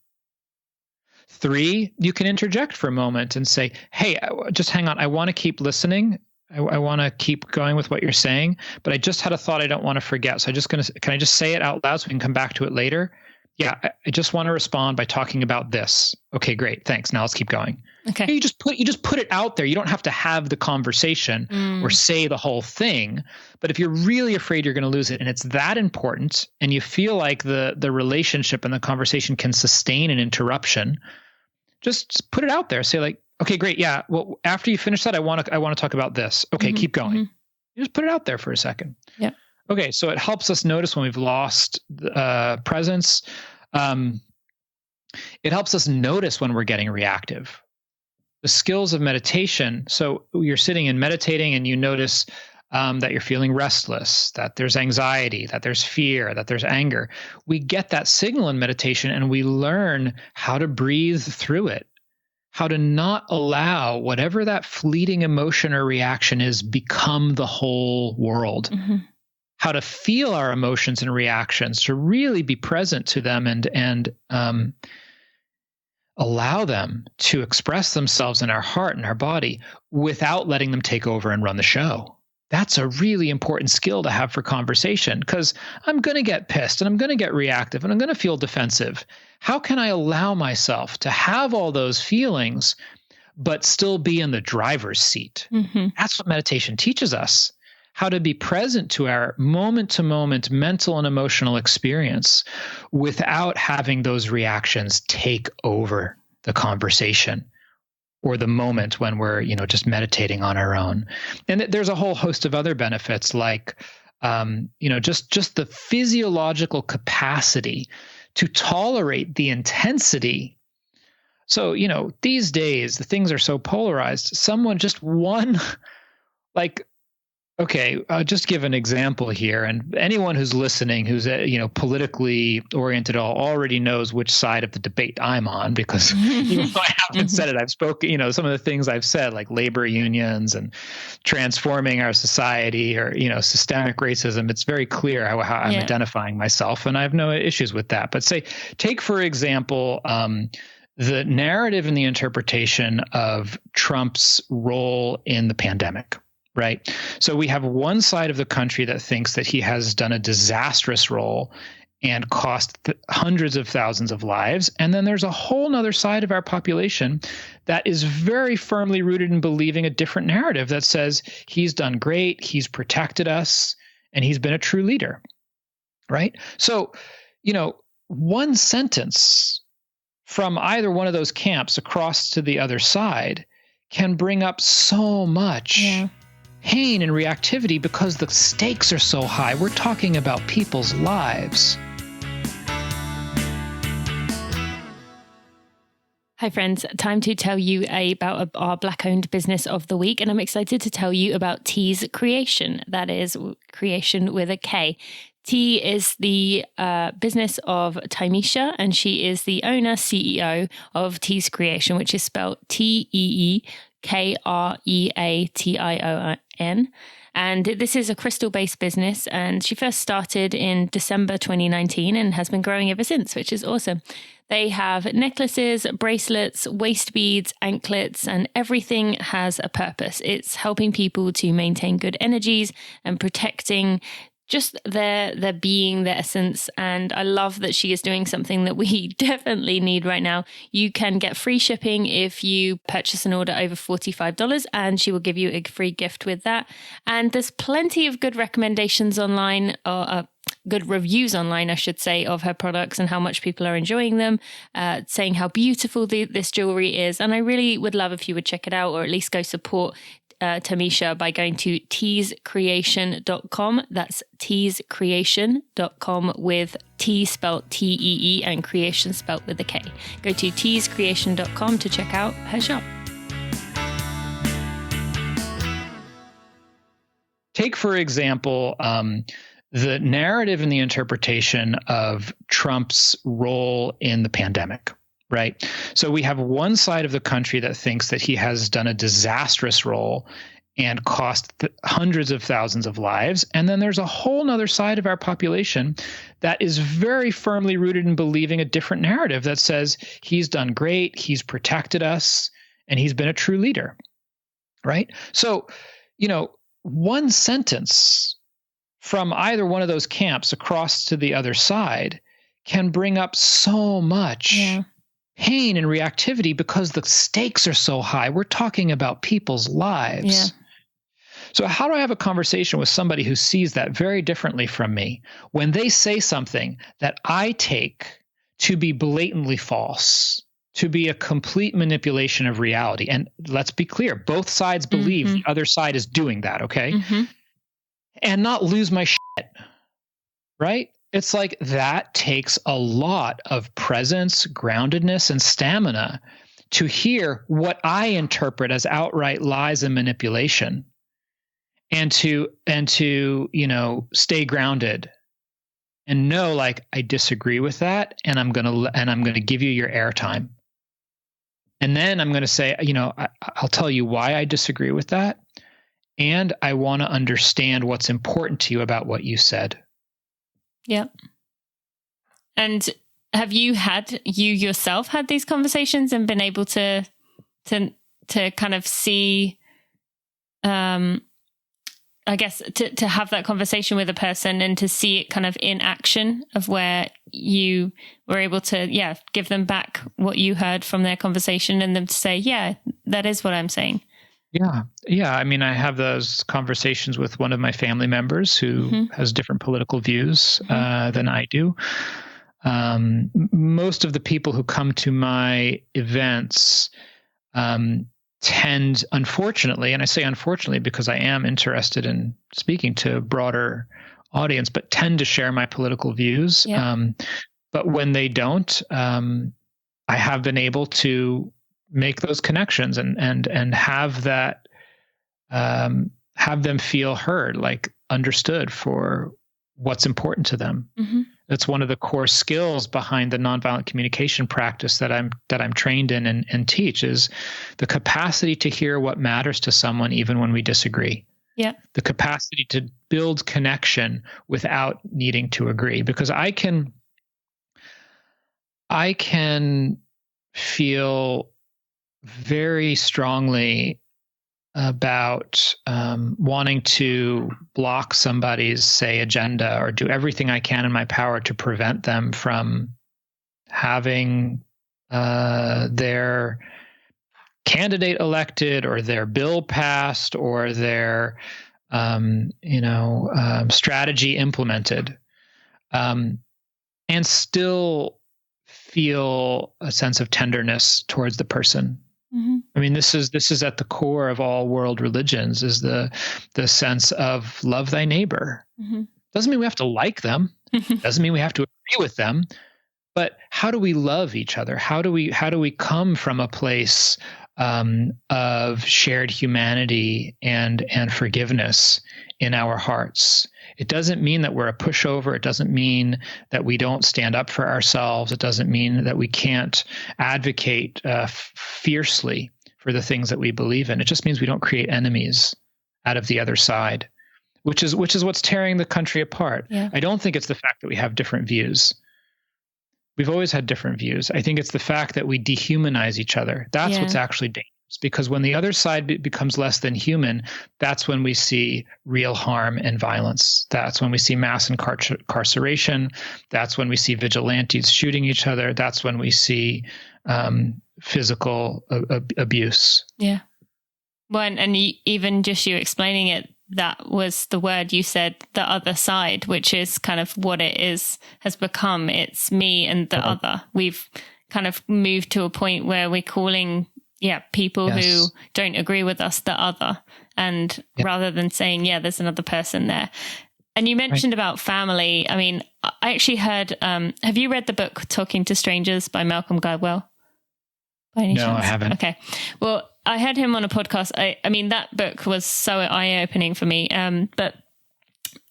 3, you can interject for a moment and say, hey, just hang on. I want to keep listening. I want to keep going with what you're saying, but I just had a thought I don't want to forget. So can I just say it out loud so we can come back to it later? Yeah, I just want to respond by talking about this. Okay, great. Thanks. Now let's keep going. Okay. You just put it out there. You don't have to have the conversation or say the whole thing. But if you're really afraid you're going to lose it and it's that important and you feel like the relationship and the conversation can sustain an interruption, just put it out there. Say like, okay, great. Yeah. Well, after you finish that, I want to talk about this. Okay, keep going. You just put it out there for a second. Yeah. Okay, so it helps us notice when we've lost presence. It helps us notice when we're getting reactive. The skills of meditation. So you're sitting and meditating and you notice that you're feeling restless, that there's anxiety, that there's fear, that there's anger. We get that signal in meditation and we learn how to breathe through it, how to not allow whatever that fleeting emotion or reaction is become the whole world. How to feel our emotions and reactions, to really be present to them and allow them to express themselves in our heart and our body without letting them take over and run the show. That's a really important skill to have for conversation, because I'm going to get pissed and I'm going to get reactive and I'm going to feel defensive. How can I allow myself to have all those feelings, but still be in the driver's seat? Mm-hmm. That's what meditation teaches us, how to be present to our moment-to-moment mental and emotional experience without having those reactions take over the conversation or the moment when we're, just meditating on our own. And there's a whole host of other benefits, like, just the physiological capacity to tolerate the intensity. So, these days, the things are so polarized. Someone, just one, okay, I'll just give an example here. And anyone who's listening, who's, politically oriented, already knows which side of the debate I'm on, because even though I haven't said it, I've spoken, some of the things I've said, like labor unions and transforming our society, or, systemic racism. It's very clear how I'm identifying myself, and I have no issues with that. But take, for example, the narrative and the interpretation of Trump's role in the pandemic. Right. So we have one side of the country that thinks that he has done a disastrous role and cost hundreds of thousands of lives. And then there's a whole nother side of our population that is very firmly rooted in believing a different narrative that says he's done great, he's protected us, and he's been a true leader. Right. So, one sentence from either one of those camps across to the other side can bring up so much pain and reactivity, because the stakes are so high. We're talking about people's lives. Hi friends, time to tell you about our Black-owned business of the week, and I'm excited to tell you about Tease Creation. That is creation with a K. T is the business of Tymisha, and she is the owner, CEO of Tease Creation, which is spelled TEEKREATION. And this is a crystal-based business, and she first started in December 2019 and has been growing ever since, which is awesome. They have necklaces, bracelets, waist beads, anklets, and everything has a purpose. It's helping people to maintain good energies and protecting just their being, their essence. And I love that she is doing something that we definitely need right now. You can get free shipping if you purchase an order over $45, and she will give you a free gift with that. And there's plenty of good recommendations online, or good reviews online, I should say, of her products and how much people are enjoying them, saying how beautiful this jewelry is. And I really would love if you would check it out, or at least go support Tymisha by going to teasecreation.com. That's teasecreation.com, with T spelled T-E-E and creation spelled with a K. Go to teasecreation.com to check out her shop. Take, for example, the narrative and the interpretation of Trump's role in the pandemic. Right. So we have one side of the country that thinks that he has done a disastrous role and cost hundreds of thousands of lives. And then there's a whole nother side of our population that is very firmly rooted in believing a different narrative that says he's done great, he's protected us, and he's been a true leader. Right. So, one sentence from either one of those camps across to the other side can bring up so much pain and reactivity, because the stakes are so high. We're talking about people's lives. So how do I have a conversation with somebody who sees that very differently from me when they say something that I take to be blatantly false, to be a complete manipulation of reality? And let's be clear, both sides believe the other side is doing that, okay? And not lose my shit, right? It's like that takes a lot of presence, groundedness, and stamina to hear what I interpret as outright lies and manipulation, and to stay grounded and know, like, I disagree with that, and I'm gonna give you your airtime, and then I'm gonna say, I'll tell you why I disagree with that, and I want to understand what's important to you about what you said. Yep. And have you yourself had these conversations and been able to kind of see I guess to have that conversation with a person and to see it kind of in action of where you were able to, give them back what you heard from their conversation and them to say, yeah, that is what I'm saying. Yeah. Yeah. I mean, I have those conversations with one of my family members who has different political views than I do. Most of the people who come to my events tend, unfortunately, and I say unfortunately because I am interested in speaking to a broader audience, but tend to share my political views. Yeah. But when they don't, I have been able to make those connections and have that, have them feel heard, like understood for what's important to them. That's one of the core skills behind the nonviolent communication practice that I'm trained in and teach, is the capacity to hear what matters to someone even when we disagree. Yeah. The capacity to build connection without needing to agree, because I can feel very strongly about wanting to block somebody's, say, agenda, or do everything I can in my power to prevent them from having their candidate elected, or their bill passed, or their strategy implemented, and still feel a sense of tenderness towards the person. I mean, this is at the core of all world religions, is the sense of love thy neighbor. Doesn't mean we have to like them. Doesn't mean we have to agree with them. But how do we love each other? How do we come from a place of shared humanity and forgiveness in our hearts? It doesn't mean that we're a pushover. It doesn't mean that we don't stand up for ourselves. It doesn't mean that we can't advocate fiercely for the things that we believe in. It just means we don't create enemies out of the other side, which is what's tearing the country apart. Yeah. I don't think it's the fact that we have different views. We've always had different views. I think it's the fact that we dehumanize each other. That's what's actually dangerous. Because when the other side becomes less than human, that's when we see real harm and violence. That's when we see mass incarceration. That's when we see vigilantes shooting each other. That's when we see physical abuse. Yeah. Well, and even just you explaining it, that was the word you said, the other side, which is kind of what it has become. It's me and the other. We've kind of moved to a point where we're calling people who don't agree with us the other, and rather than saying, there's another person there. And you mentioned about family. I mean, I actually heard, have you read the book Talking to Strangers by Malcolm Gladwell? By any chance? I haven't. Okay. Well, I heard him on a podcast. I mean, that book was so eye-opening for me, but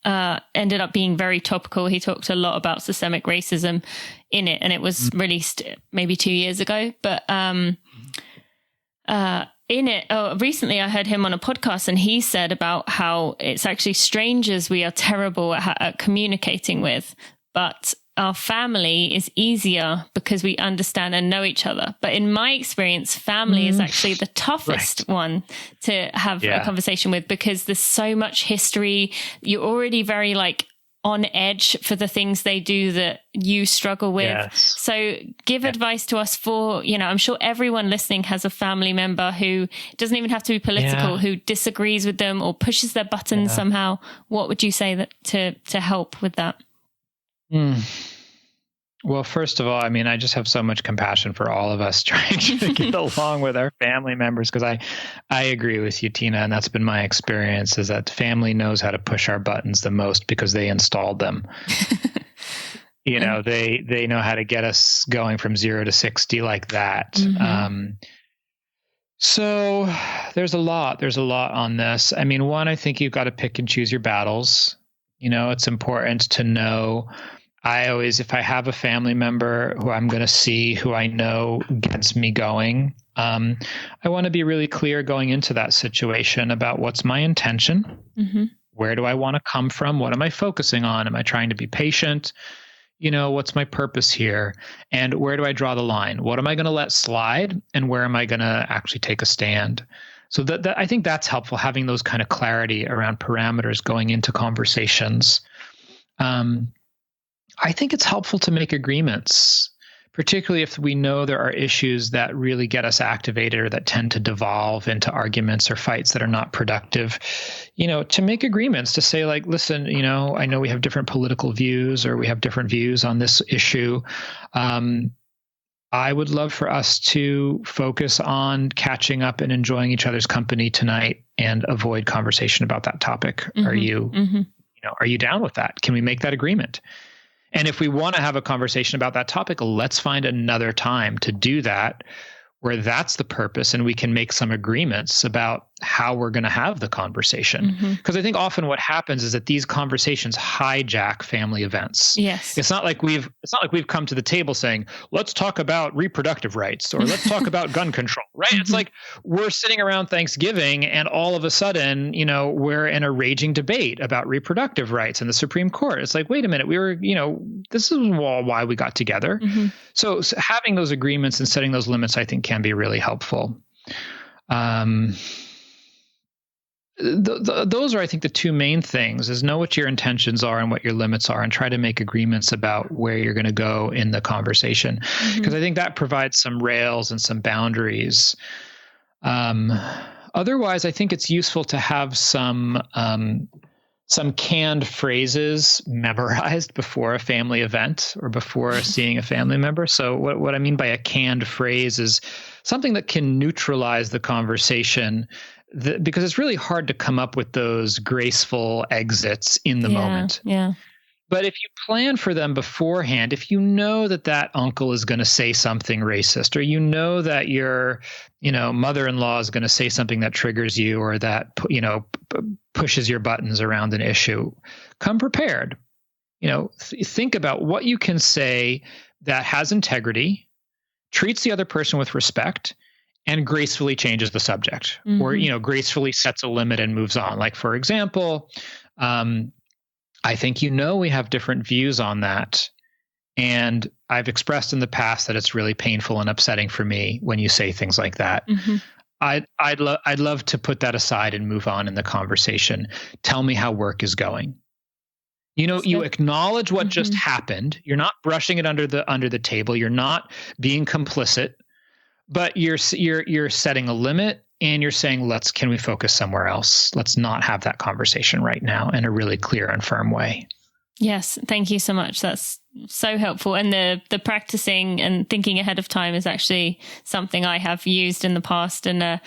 ended up being very topical. He talked a lot about systemic racism in it, and it was released maybe 2 years ago. But in it, recently I heard him on a podcast, and he said about how it's actually strangers we are terrible at communicating with, but our family is easier because we understand and know each other. But in my experience, family is actually the toughest one to have a conversation with, because there's so much history. You're already very on edge for the things they do that you struggle with. Yes. So give advice to us for, I'm sure everyone listening has a family member who doesn't even have to be political, who disagrees with them or pushes their buttons somehow. What would you say that to help with that? Well, first of all, I mean, I just have so much compassion for all of us trying to get along with our family members, because I agree with you, Tina, and that's been my experience, is that family knows how to push our buttons the most because they installed them. They know how to get us going from 0 to 60 like that. So there's a lot on this. I mean, one, I think you've got to pick and choose your battles. It's important to know. If I have a family member who I'm going to see, who I know gets me going, I want to be really clear going into that situation about what's my intention. Where do I want to come from? What am I focusing on? Am I trying to be patient? What's my purpose here? And where do I draw the line? What am I going to let slide? And where am I going to actually take a stand? So that I think that's helpful, having those kind of clarity around parameters going into conversations. I think it's helpful to make agreements, particularly if we know there are issues that really get us activated or that tend to devolve into arguments or fights that are not productive, to make agreements, to say like, listen, I know we have different political views or we have different views on this issue. I would love for us to focus on catching up and enjoying each other's company tonight and avoid conversation about that topic. Mm-hmm. Are you down with that? Can we make that agreement? And if we want to have a conversation about that topic, let's find another time to do that, where that's the purpose, and we can make some agreements about how we're going to have the conversation. Because I think often what happens is that these conversations hijack family events. Yes. It's not like we've come to the table saying, let's talk about reproductive rights or let's talk about gun control, right? It's like we're sitting around Thanksgiving and all of a sudden, we're in a raging debate about reproductive rights in the Supreme Court. It's like, wait a minute, we were, this is why we got together. So having those agreements and setting those limits, I think, can be really helpful. Those are, I think, the two main things: is know what your intentions are and what your limits are, and try to make agreements about where you're going to go in the conversation. Because I think that provides some rails and some boundaries. Otherwise, I think it's useful to have some canned phrases memorized before a family event or before seeing a family member. So what I mean by a canned phrase is something that can neutralize the conversation, because it's really hard to come up with those graceful exits in the moment. Yeah. But if you plan for them beforehand, if you know that uncle is going to say something racist, or that your, mother-in-law is going to say something that triggers you, or that, pushes your buttons around an issue, come prepared. Think about what you can say that has integrity, treats the other person with respect, and gracefully changes the subject, or, gracefully sets a limit and moves on. Like, for example, I think we have different views on that. And I've expressed in the past that it's really painful and upsetting for me when you say things like that. I'd love to put that aside and move on in the conversation. Tell me how work is going. You acknowledge what just happened. You're not brushing it under the table. You're not being complicit, but you're setting a limit. And you're saying, can we focus somewhere else? Let's not have that conversation right now, in a really clear and firm way. Yes. Thank you so much. That's so helpful. And the practicing and thinking ahead of time is actually something I have used in the past. And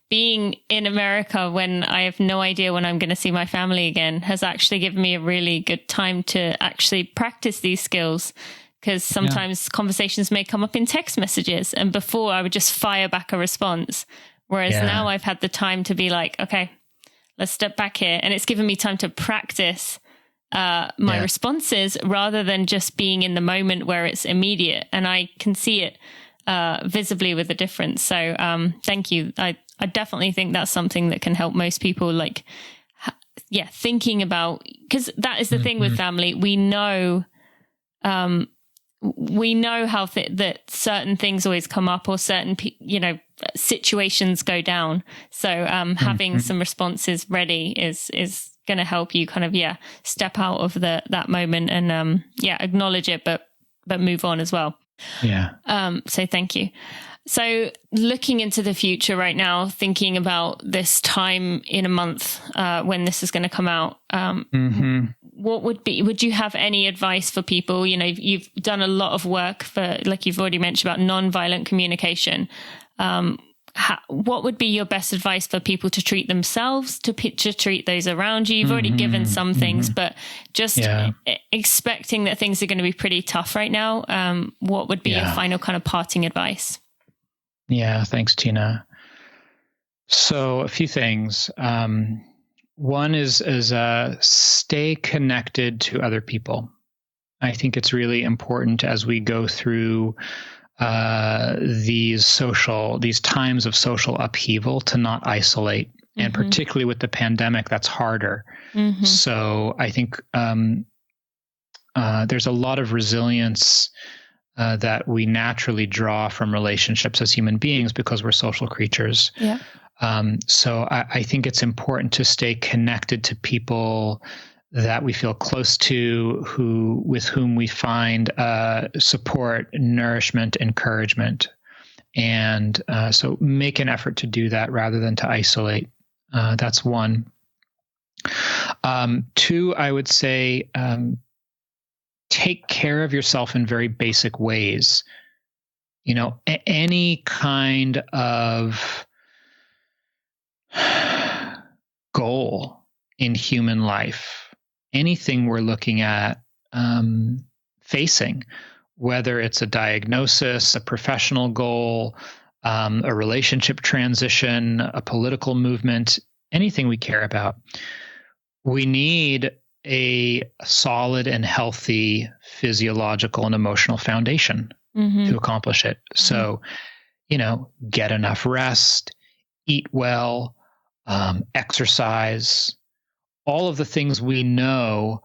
being in America when I have no idea when I'm going to see my family again has actually given me a really good time to actually practice these skills. Because sometimes conversations may come up in text messages. And before, I would just fire back a response. Whereas now I've had the time to be like, okay, let's step back here. And it's given me time to practice my responses rather than just being in the moment where it's immediate. And I can see it visibly with the difference. So thank you. I definitely think that's something that can help most people, thinking about, because that is the thing with family. We know how that certain things always come up, or certain, situations go down. So having some responses ready is going to help you kind of, step out of that moment and, acknowledge it, but move on as well. Yeah. So thank you. So looking into the future right now, thinking about this time in a month when this is going to come out, what would you have any advice for people? You've done a lot of work for, like you've already mentioned, about nonviolent communication. What would be your best advice for people to treat themselves, to treat those around you? You've already given some things, but just expecting that things are going to be pretty tough right now. What would be your final kind of parting advice? Yeah, thanks, Tina. So a few things. One is stay connected to other people. I think it's really important as we go through these times of social upheaval to not isolate. And particularly with the pandemic, that's harder. So I think there's a lot of resilience that we naturally draw from relationships as human beings because we're social creatures. Yeah. So I think it's important to stay connected to people that we feel close to, with whom we find support, nourishment, encouragement. And so make an effort to do that rather than to isolate. That's one. Two, I would say, take care of yourself in very basic ways. Any kind of goal in human life, anything we're looking at facing, whether it's a diagnosis, a professional goal, a relationship transition, a political movement, anything we care about, we need a solid and healthy physiological and emotional foundation to accomplish it. So, get enough rest, eat well, exercise, all of the things we know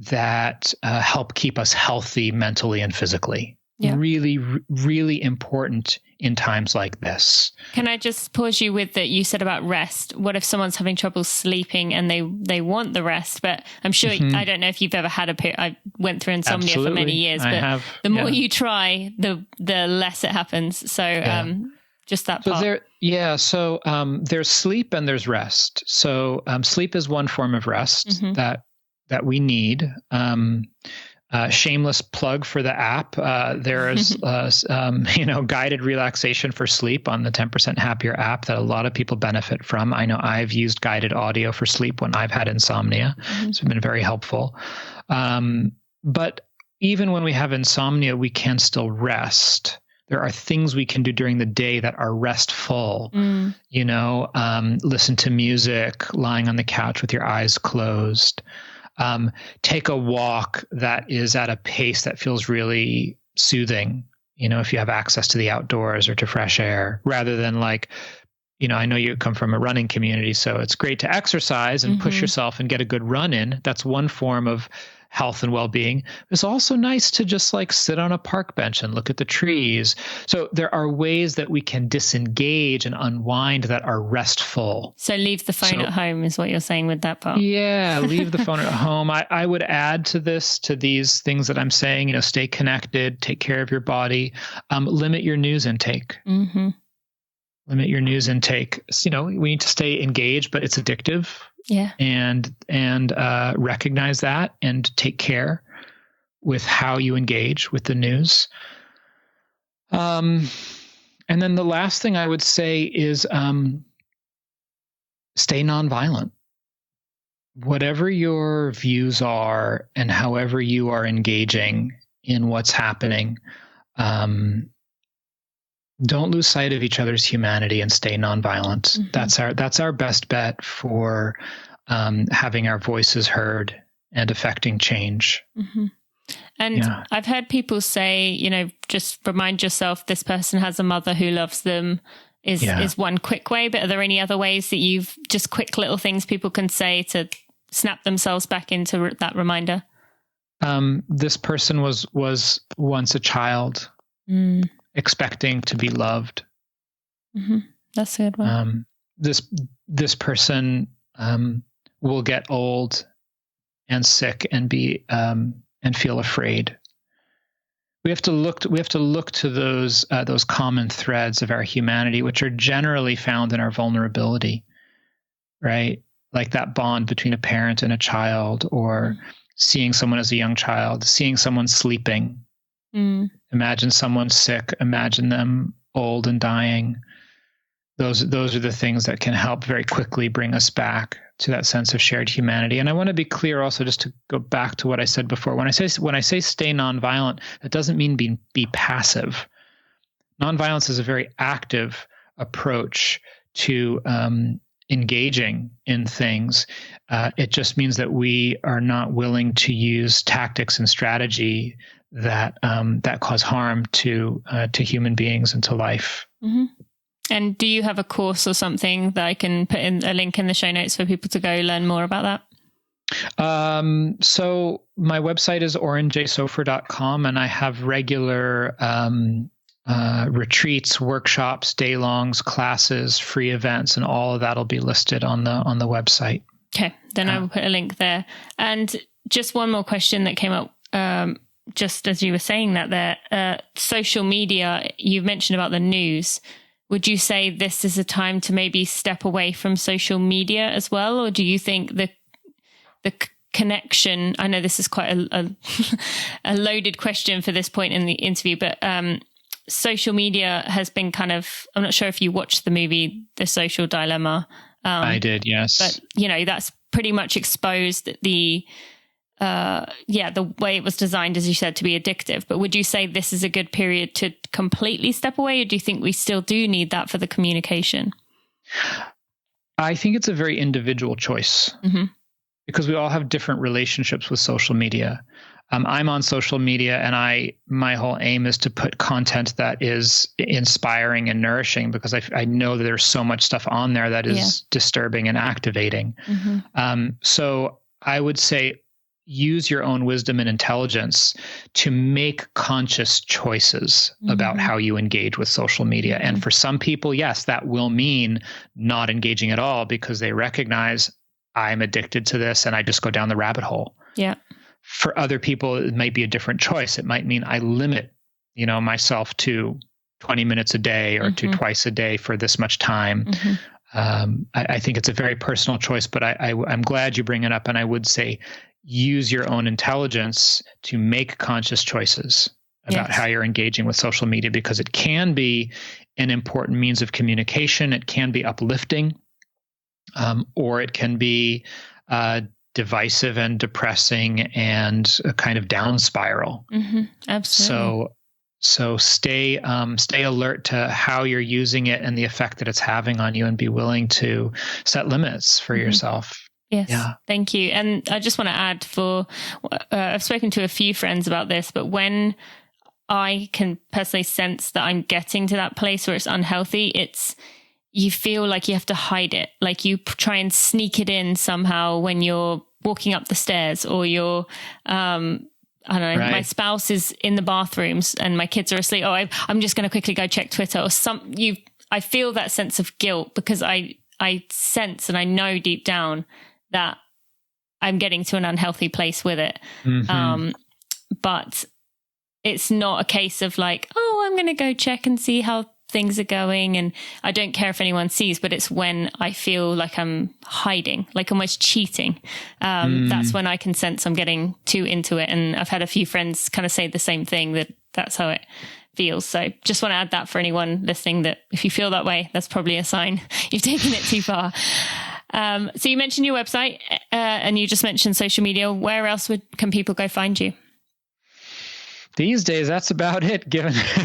that help keep us healthy mentally and physically. Yeah. Really, really important in times like this. Can I just pause you with that you said about rest? What if someone's having trouble sleeping and they want the rest, but I'm sure, I don't know if you've ever had I went through insomnia for many years, but the more you try, the less it happens. So just that part. So there's sleep and there's rest. So sleep is one form of rest that we need. Shameless plug for the app. There is, guided relaxation for sleep on the 10% Happier app that a lot of people benefit from. I know I've used guided audio for sleep when I've had insomnia. It's been very helpful. But even when we have insomnia, we can still rest. There are things we can do during the day that are restful. Listen to music, lying on the couch with your eyes closed. Take a walk that is at a pace that feels really soothing, if you have access to the outdoors or to fresh air, rather than I know you come from a running community, so it's great to exercise and push yourself and get a good run in. That's one form of health and well-being. It's also nice to just sit on a park bench and look at the trees. So there are ways that we can disengage and unwind that are restful. So leave the phone at home is what you're saying with that part. Yeah, leave the phone at home. I would add to these things that I'm saying, stay connected, take care of your body, limit your news intake. Limit your news intake. We need to stay engaged, but it's addictive. Yeah. And recognize that and take care with how you engage with the news. And then the last thing I would say is stay nonviolent. Whatever your views are and however you are engaging in what's happening, don't lose sight of each other's humanity and stay nonviolent. That's our best bet for having our voices heard and affecting change. And I've heard people say, just remind yourself this person has a mother who loves them is one quick way. But are there any other ways that you've just quick little things people can say to snap themselves back into that reminder? This person was once a child. Expecting to be loved. That's a good one. This person will get old and sick and be and feel afraid. We have to look to those common threads of our humanity, which are generally found in our vulnerability, right? Like that bond between a parent and a child, or seeing someone as a young child, seeing someone sleeping. Imagine someone sick, imagine them old and dying. Those are the things that can help very quickly bring us back to that sense of shared humanity. And I want to be clear also, just to go back to what I said before. When I say stay nonviolent, that doesn't mean be passive. Nonviolence is a very active approach to engaging in things. It just means that we are not willing to use tactics and strategy that cause harm to human beings and to life. And do you have a course or something that I can put in a link in the show notes for people to go learn more about that? So my website is orenjsofer.com, and I have regular retreats, workshops, day-longs, classes, free events, and all of that will be listed on the website. Okay, then I will put a link there. And just one more question that came up just as you were saying that there. Social media, you mentioned about the news. Would you say this is a time to maybe step away from social media as well? Or do you think the connection, I know this is quite a loaded question for this point in the interview, but social media has been kind of, I'm not sure if you watched the movie, The Social Dilemma. I did, yes. But, that's pretty much exposed the way it was designed, as you said, to be addictive. But would you say this is a good period to completely step away, or do you think we still do need that for the communication? I think it's a very individual choice because we all have different relationships with social media. I'm on social media, and my whole aim is to put content that is inspiring and nourishing, because I know that there's so much stuff on there that is disturbing and activating. So I would say use your own wisdom and intelligence to make conscious choices about how you engage with social media. And for some people, yes, that will mean not engaging at all because they recognize I'm addicted to this and I just go down the rabbit hole. Yeah. For other people, it might be a different choice. It might mean I limit, myself to 20 minutes a day or to twice a day for this much time. I think it's a very personal choice, but I'm glad you bring it up. And I would say use your own intelligence to make conscious choices about how you're engaging with social media, because it can be an important means of communication. It can be uplifting, or it can be divisive and depressing and a kind of down spiral. Absolutely. So stay alert to how you're using it and the effect that it's having on you, and be willing to set limits for yourself. Yes. Yeah. Thank you. And I just want to add I've spoken to a few friends about this, but when I can personally sense that I'm getting to that place where it's unhealthy, you feel like you have to hide it. Like you try and sneak it in somehow when you're walking up the stairs, or you're, I don't know, my spouse is in the bathrooms and my kids are asleep. Oh, I'm just going to quickly go check Twitter or I feel that sense of guilt because I sense and I know deep down that I'm getting to an unhealthy place with it. But it's not a case of like, oh, I'm going to go check and see how things are going, and I don't care if anyone sees, but it's when I feel like I'm hiding, like almost cheating. That's when I can sense I'm getting too into it. And I've had a few friends kind of say the same thing, that's how it feels. So just want to add that for anyone listening, that if you feel that way, that's probably a sign you've taken it too far. So you mentioned your website and you just mentioned social media. Where else can people go find you? These days, that's about it.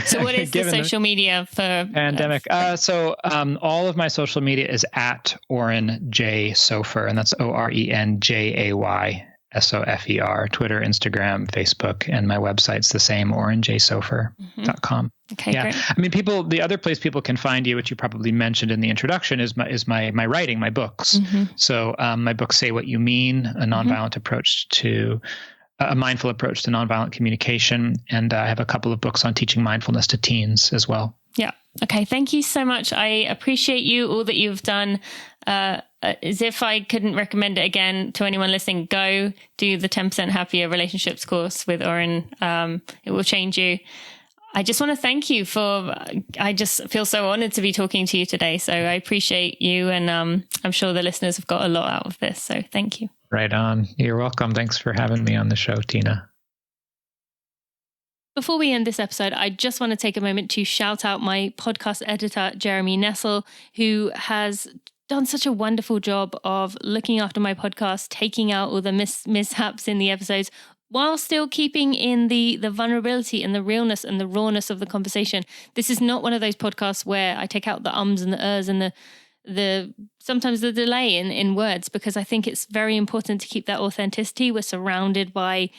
So what is the social media for pandemic? So all of my social media is at Oren J Sofer, and that's OrenJaySofer. Twitter, Instagram, Facebook, and my website's the same, orenjsofer.com. Okay, great. I mean, the other place people can find you, which you probably mentioned in the introduction, is my writing, my books. So my book, Say What You Mean, a nonviolent approach to a mindful approach to nonviolent communication. And I have a couple of books on teaching mindfulness to teens as well. Yeah. Okay. Thank you so much. I appreciate you, all that you've done. As if I couldn't recommend it again to anyone listening, go do the 10% Happier Relationships course with Oren. It will change you. I just want to thank you I just feel so honored to be talking to you today. So I appreciate you. And I'm sure the listeners have got a lot out of this. So thank you. Right on. You're welcome. Thanks for having me on the show, Tina. Before we end this episode, I just want to take a moment to shout out my podcast editor, Jeremy Nessel, who has done such a wonderful job of looking after my podcast, taking out all the mishaps in the episodes, while still keeping in the vulnerability and the realness and the rawness of the conversation. This is not one of those podcasts where I take out the ums and the ers and the sometimes the delay in words, because I think it's very important to keep that authenticity. We're surrounded by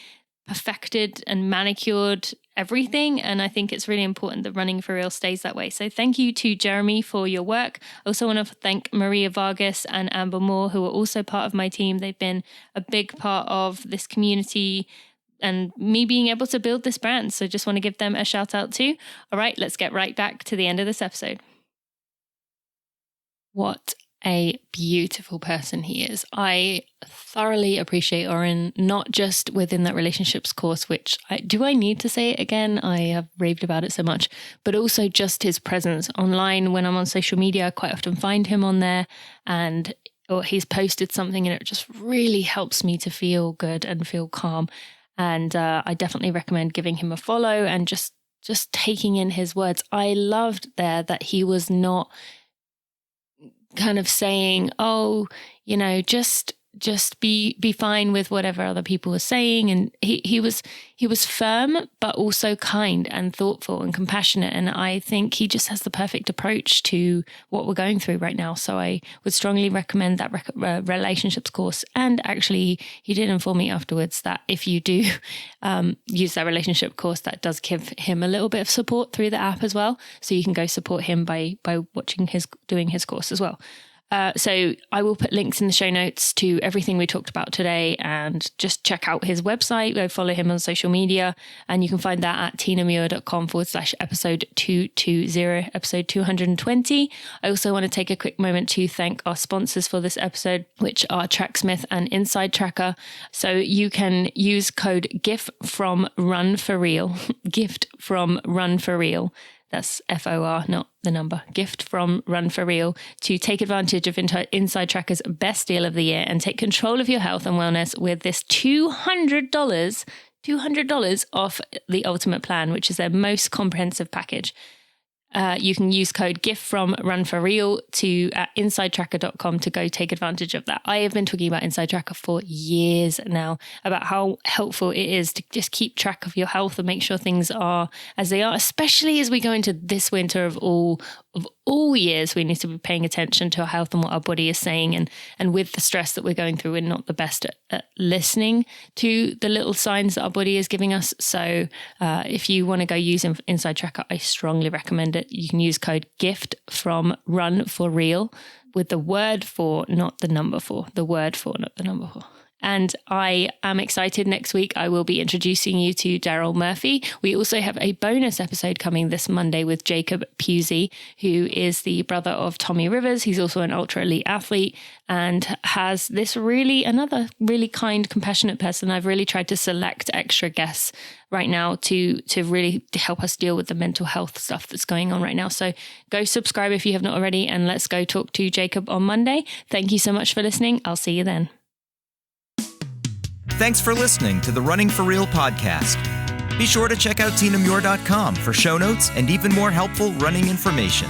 perfected and manicured everything, and I think it's really important that Running for Real stays that way. So thank you to Jeremy for your work. I also want to thank Maria Vargas and Amber Moore, who are also part of my team. They've been a big part of this community me being able to build this brand. So just want to give them a shout out too. All right, let's get right back to the end of this episode. What a beautiful person he is. I thoroughly appreciate Oren, not just within that relationships course, which do I need to say it again? I have raved about it so much, but also just his presence online. When I'm on social media, I quite often find him on there, or he's posted something and it just really helps me to feel good and feel calm. And I definitely recommend giving him a follow and just taking in his words. I loved there that he was not kind of saying, oh, just be fine with whatever other people were saying. And he was firm, but also kind and thoughtful and compassionate. And I think he just has the perfect approach to what we're going through right now. So I would strongly recommend that relationships course. And actually, he did inform me afterwards that if you do use that relationship course, that does give him a little bit of support through the app as well. So you can go support him by doing his course as well. So I will put links in the show notes to everything we talked about today, and just check out his website. Go follow him on social media, and you can find that at tinamuir.com/episode 220, episode 220. I also want to take a quick moment to thank our sponsors for this episode, which are Tracksmith and Inside Tracker. So you can use code GIF from Run for Real, gift from Run for Real. That's FOR, not the number. Gift from Run for Real to take advantage of Inside Tracker's best deal of the year and take control of your health and wellness with this $200 off the Ultimate Plan, which is their most comprehensive package. You can use code GIF from Run for Real at insidetracker.com to go take advantage of that. I have been talking about Inside Tracker for years now, about how helpful it is to just keep track of your health and make sure things are as they are, especially as we go into this winter of all years. We need to be paying attention to our health and what our body is saying. And with the stress that we're going through, we're not the best at listening to the little signs that our body is giving us. So if you want to go use Inside Tracker, I strongly recommend it. You can use code GIFT from Run for Real with the word for, not the number for, the word for, not the number for. And I am excited. Next week, I will be introducing you to Daryl Murphy. We also have a bonus episode coming this Monday with Jacob Pusey, who is the brother of Tommy Rivers. He's also an ultra elite athlete and has another really kind, compassionate person. I've really tried to select extra guests right now to really help us deal with the mental health stuff that's going on right now. So go subscribe if you have not already, and let's go talk to Jacob on Monday. Thank you so much for listening. I'll see you then. Thanks for listening to the Running for Real podcast. Be sure to check out tinamuir.com for show notes and even more helpful running information.